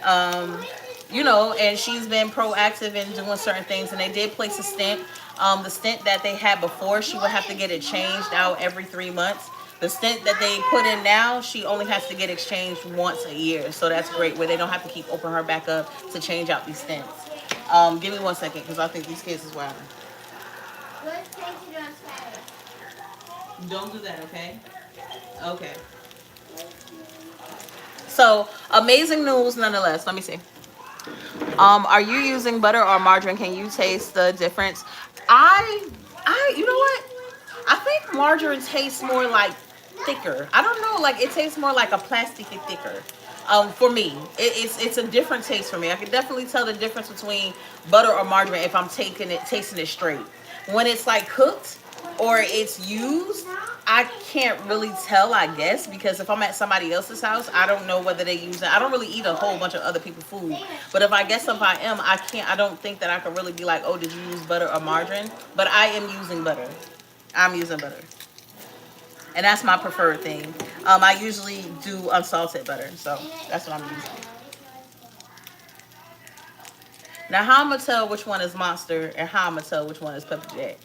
you know, and she's been proactive in doing certain things, and they did place a stent. The stent that they had before, she would have to get it changed out every 3 months. The stent that they put in now, she only has to get exchanged once a year. So that's great, where they don't have to keep opening her back up to change out these stents. Give me 1 second, because I think these kids is wild. Don't do that, okay? Okay. So, amazing news nonetheless. Let me see. Are you using butter or margarine? Can you taste the difference? You know what? I think margarine tastes more like thicker. I don't know, like it tastes more like a plasticky thicker. For me, it's a different taste for me. I can definitely tell the difference between butter or margarine if I'm tasting it straight. When it's like cooked or it's used, I can't really tell, I guess, because if I'm at somebody else's house, I don't know whether they use it. I don't really eat a whole bunch of other people's food. But if I guess if I am, I don't think that I can really be like, oh, did you use butter or margarine? But I am using butter. I'm using butter. And that's my preferred thing. I usually do unsalted butter, so that's what I'm using. Now, how I'm going to tell which one is Monster and how I'm going to tell which one is Pepper Jack.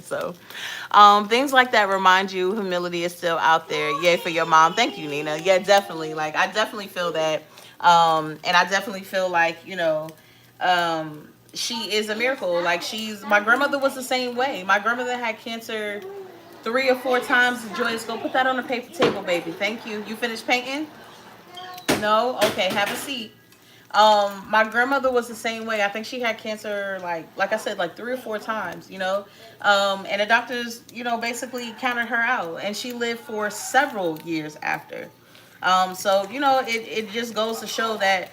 So, things like that remind you humility is still out there. Yay for your mom. Thank you, Nina. Yeah, definitely. Like, I definitely feel that. And I definitely feel like, you know, she is a miracle. Like, my grandmother was the same way. My grandmother had cancer 3 or 4 times. Joyous, go put that on the paper table, baby. Thank you. You finished painting? No? Okay, have a seat. My grandmother was the same way. I think she had cancer, like I said, like 3 or 4 times, you know. And the doctors, you know, basically counted her out. And she lived for several years after. So, you know, it just goes to show that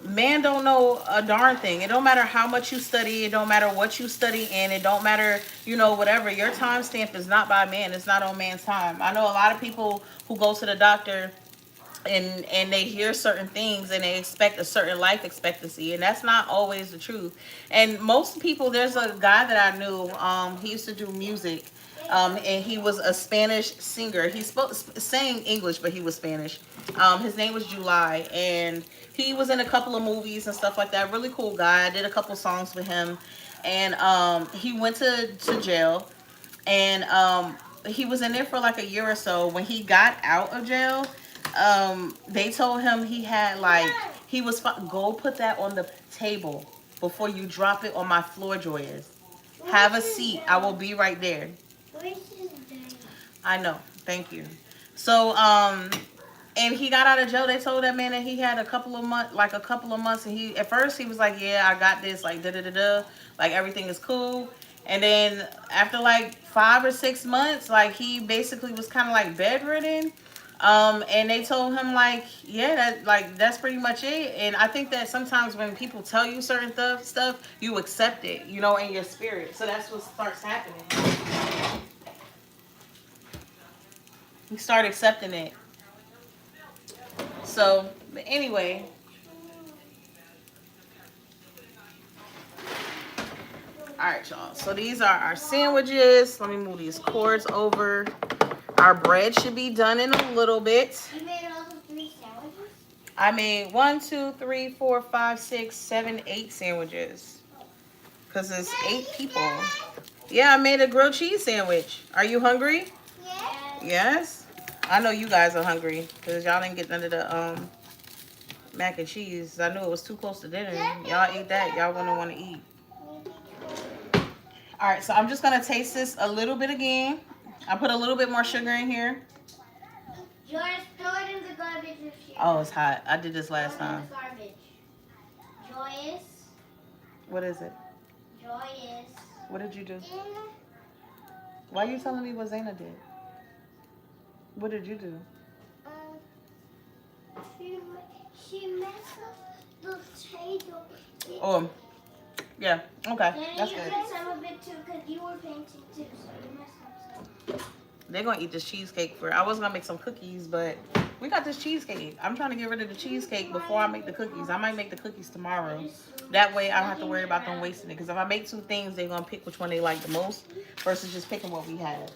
man don't know a darn thing. It don't matter how much you study. It don't matter what you study in. It don't matter, you know, whatever. Your time stamp is not by man. It's not on man's time. I know a lot of people who go to the doctor and they hear certain things and they expect a certain life expectancy, and that's not always the truth. And most people, there's a guy that I knew, he used to do music, and he was a Spanish singer. He sang English, but he was Spanish. His name was July, and he was in a couple of movies and stuff like that. Really cool guy. I did a couple songs with him, and he went to jail, and he was in there for like a year or so. When he got out of jail, they told him he had go put that on the table before you drop it on my floor, Joyous. Have a seat. I will be right there. I know. Thank you. So, and he got out of jail. They told that man that he had a couple of months, and he, at first he was like, yeah, I got this, like, da-da-da-da, like, everything is cool. And then after like 5 or 6 months, like, he basically was kind of like bedridden. And they told him, like, yeah, that's pretty much it. And I think that sometimes when people tell you certain stuff, you accept it, you know, in your spirit. So that's what starts happening. You start accepting it. So, but anyway. Alright, y'all. So these are our sandwiches. Let me move these cords over. Our bread should be done in a little bit. You made all the 3 sandwiches? I made 1, 2, 3, 4, 5, 6, 7, 8 sandwiches. Because it's 8 people. Yeah, I made a grilled cheese sandwich. Are you hungry? Yes. Yes? I know you guys are hungry. Because y'all didn't get none of the mac and cheese. I knew it was too close to dinner. Y'all ate that. Y'all wouldn't want to eat. Alright, so I'm just going to taste this a little bit again. I put a little bit more sugar in here. Joyce, throw it in the garbage if she... Oh, it's hot. I did this last time. Garbage. Joyce. What is it? Joyce. What did you do? Why you telling me what Zayna did? What did you do? She messed up the potato. Oh, yeah. Okay, Then that's you good. did some of it too, because you were painting too, so you messed up some. They're gonna eat this cheesecake for. I was gonna make some cookies, but we got this cheesecake. I'm trying to get rid of the cheesecake before I make the cookies. I might make the cookies tomorrow. That way I don't have to worry about them wasting it. Because if I make 2 things, they're gonna pick which one they like the most versus just picking what we have.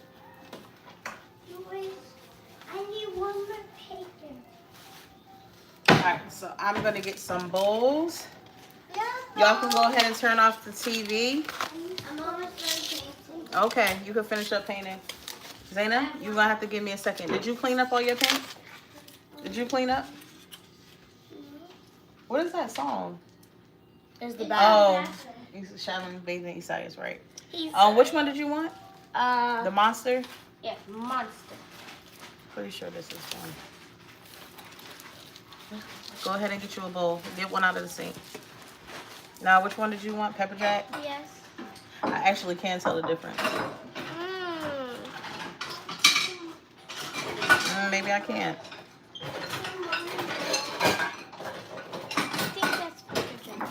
Wait, I need one more paper. Alright, so I'm gonna get some bowls. Y'all can go ahead and turn off the TV. I'm almost done painting. Okay, you can finish up painting. Zayna, you're gonna have to give me a second. Did you clean up all your paint? Did you clean up? What is that song? There's the Oh, back. Shalom bathing Isaias, right? He's Which one did you want? The monster? yeah, monster. Pretty sure this is one. Go ahead and get you a bowl. Get one out of the sink. Now, which one did you want? Pepper Jack? Yes. I actually can tell the difference. Maybe I can't. I think that's Pepper Jack.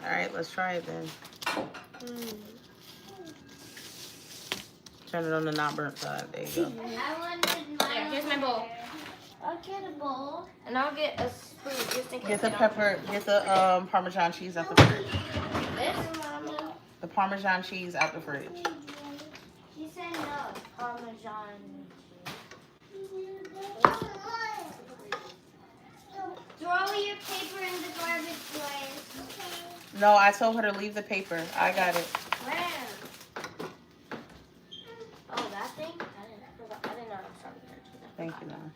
All right, let's try it then. Turn it on the not burnt side. There you go. I wanted mine. Yeah, here's my bowl. I'll get a bowl. And I'll get a spoon just in case. Get the I don't- pepper. Get the Parmesan cheese out the fridge. This? Mommy. The Parmesan cheese out the fridge. She said no. Parmesan. Throw your paper in the garbage, boys. No, I told her to leave the paper. I got it. Where? Oh, that thing? I didn't know it was from there. Thank you, Nana.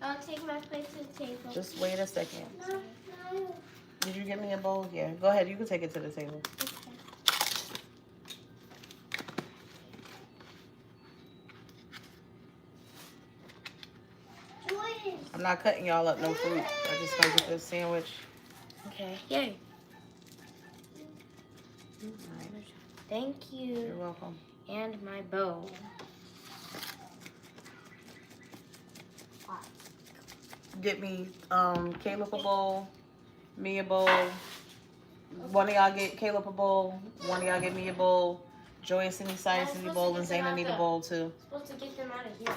I'll take my plate to the table. Just wait a second. No. Did you give me a bowl? Yeah. Go ahead. You can take it to the table. I'm not cutting y'all up no fruit. I just gonna get this sandwich. Okay. Yay. Alright, Thank you're you. welcome. And my bow. Get me Caleb a bowl, me a bowl. One of y'all get Caleb a bowl. One of y'all get me a bowl. Joyous and Cyrus need a bowl, and Zayna need a bowl too. Supposed to get them out of here.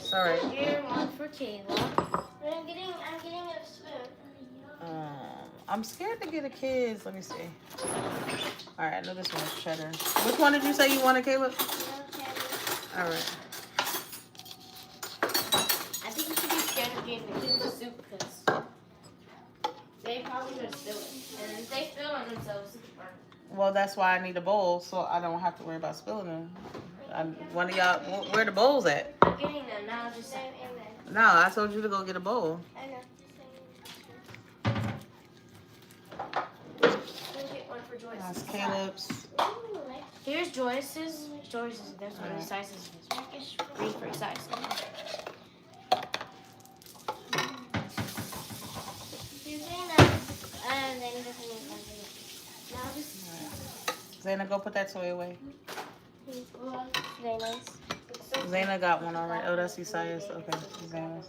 Sorry. Here, one for Kayla. I'm getting a spoon. I'm scared to get a kid's. Let me see. All right, I know this one's cheddar. Which one did you say you wanted, Caleb? All right. I think you should be scared of getting the kids the soup because they probably gonna spill it. And if they spill on themselves, it's burn. Well, that's why I need a bowl, so I don't have to worry about spilling them. One of y'all, where the bowls at? I'm getting them now. Just saying. No, I told you to go get a bowl. I know. We'll get one for Joyce. That's Caleb's. Here's Joyce's. Joyce's. There's one of the sizes. Green for size. Zayna, go put that toy away. Very nice. Zayna got one already. Oh, that's Isaias. Okay, Zayna's.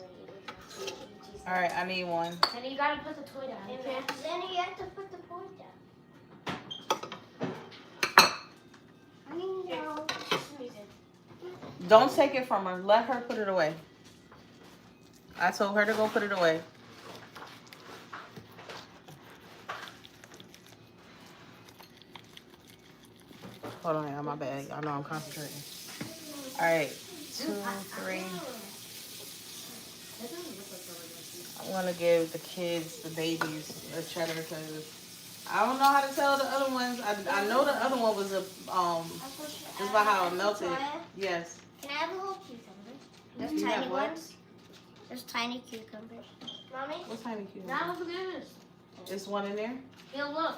All right, I need one. Then you gotta put the toy down. Okay. Then you have to put the point down. I know. Don't take it from her. Let her put it away. I told her to go put it away. Hold on, y'all. My bad. Y'all know I'm concentrating. All right, 2, 3. I'm gonna give the kids, the babies, a cheddar because I don't know how to tell the other ones. I know the other one was a just by how it melted. Yes. Can I have a whole cucumber? There's You have tiny what? ones. There's tiny cucumbers. Mommy? What's tiny cute? Now look at this. It's one in there. Here, look.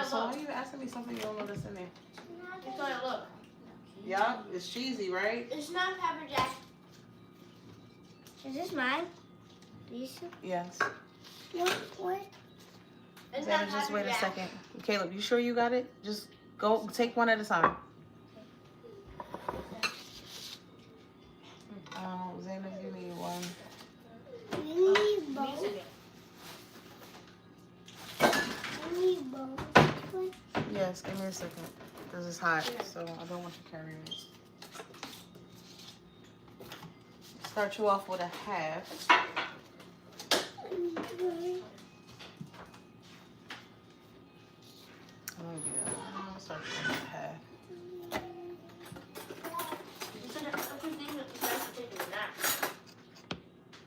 So why are you asking me something you don't know that's in there? You try to look. Yeah, it's cheesy, right? It's not Pepper Jack. Is this mine? These two? Yes. What? Zana, just wait a second. Caleb, you sure you got it? Just go take one at a time. Zana, you need one. Yes, give me a second. Because it's hot, so I don't want you carrying it. Start you off with a half. I'll start you with a half.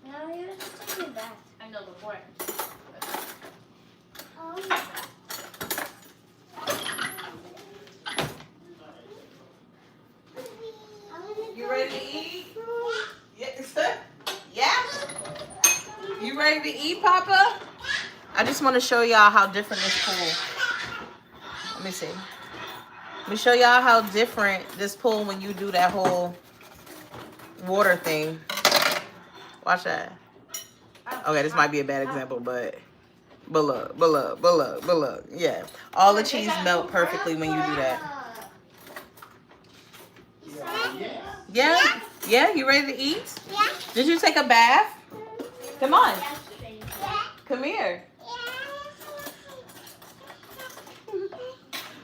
No, you're just taking it back. I know before. You ready to eat? Yes. Yeah? You ready to eat, Papa? I just want to show y'all how different this pool. Let me see. Let me show y'all how different this pool when you do that whole water thing. Watch that. Okay, this might be a bad example, but look. Yeah. All the cheese melt perfectly when you do that. Yeah? Yeah? You ready to eat? Yeah. Did you take a bath? Come on. Come here.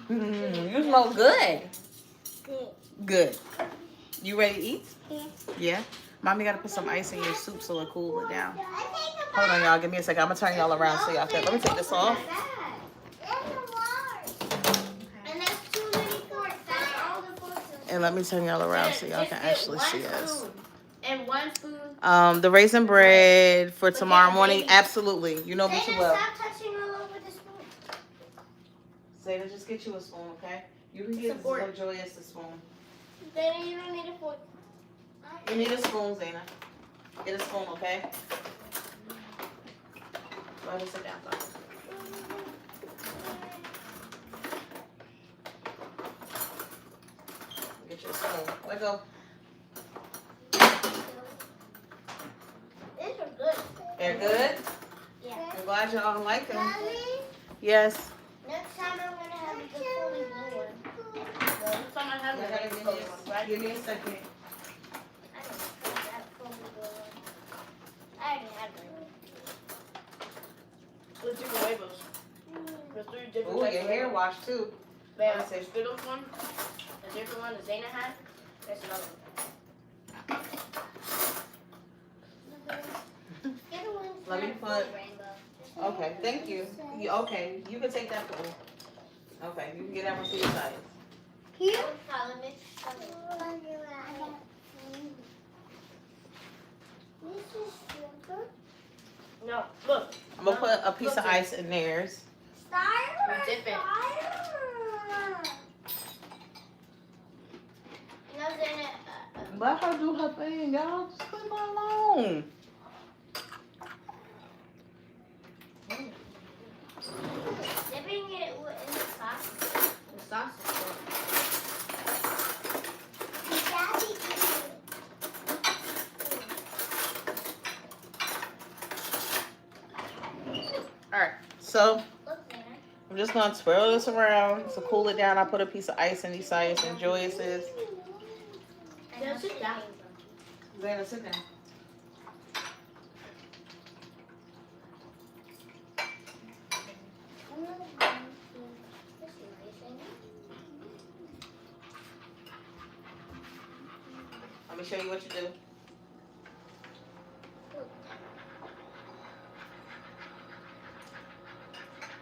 You smell good. Good. You ready to eat? Yeah. Mommy gotta put some ice in your soup so it cool it down. Hold on, y'all. Give me a second. I'm gonna turn y'all around so y'all can. Let me take this off. And let me turn y'all around so y'all can actually see us. And 1 spoon. The raisin bread for tomorrow morning. Absolutely. You know me too well. Stop touching all over the spoon. Zayda, just get you a spoon, okay? You can get Joyous a spoon. Then you don't need a fork. You need a spoon, Zayna. Get a spoon, okay? Go ahead and sit down, Papa. Get your spoon. Let go. These are good. They're good? Yeah. I'm glad y'all like them. Yes. Next time I'm gonna have a good fully blue one. Next time I have a good fully one, right? Give me a second. I don't have that fully blue one. I already had one. Let's do the labels. There's 3 different Ooh, types your of hair labels. wash too. Yeah, there's Skittles one, a different one that Zayna had. There's another one. Let me put. Okay, thank you. Okay, you can take that spoon. Okay, you can get that one to your side. Here? No, look. I'm gonna put a piece of ice in theirs. Dip it. No, Zayna. Let her do her thing, y'all. Just leave her alone. Dipping it in the sauce. The sauce is good. Alright, so Look, Zayna. I'm just gonna twirl this around to cool it down. I put a piece of ice in these sides and Joyous's. Now sit down. Zayna, sit down. Let me show you what you do.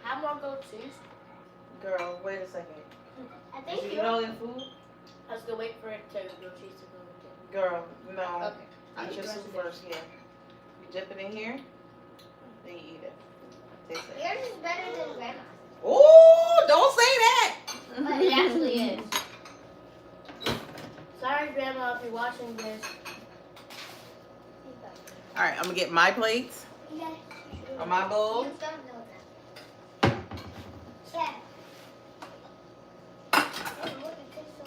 Have more goat cheese. Girl, wait a second. I Did think you you eat all your food? I was gonna wait for it to goat cheese to go with it. Girl, no. Okay. Eat your soup first, yeah. You dip it in here, then you eat it. Taste it. Yours is better than grandma's. Ooh, don't say that! But it actually is. Sorry, Grandma, if you're watching this. Alright, I'm gonna get my plates or my bowl. You don't know that. Yeah. Oh, look, it tastes so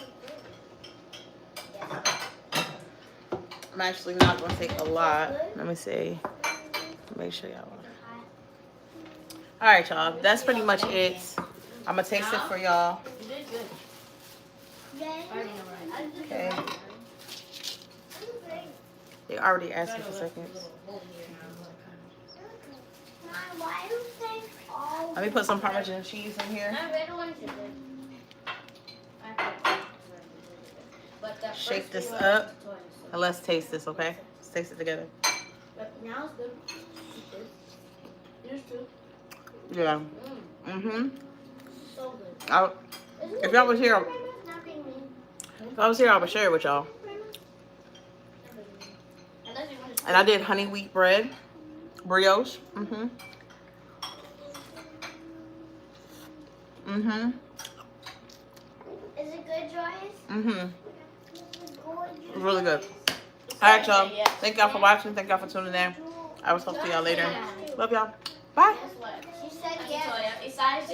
good. I'm actually not gonna take a lot. Let me see. Make sure y'all want. All right, y'all. That's pretty much it. I'm gonna taste it for y'all. You did good. Okay. They already asked me for seconds. Why do you think all? Let me put some Parmesan cheese in here. Shake this up and let's taste this, okay? Let's taste it together. Now it's good. Yours too. Yeah. Mm-hmm. So good. If y'all was here, if I was here, I would share it with y'all. And I did honey wheat bread, brioche. Mm-hmm. Mm-hmm. Is it good, Joyce? Mm-hmm. It's It's really good. All right, y'all. Thank y'all for watching. Thank y'all for tuning in. I will talk to y'all later. Love y'all. Bye. She said yes.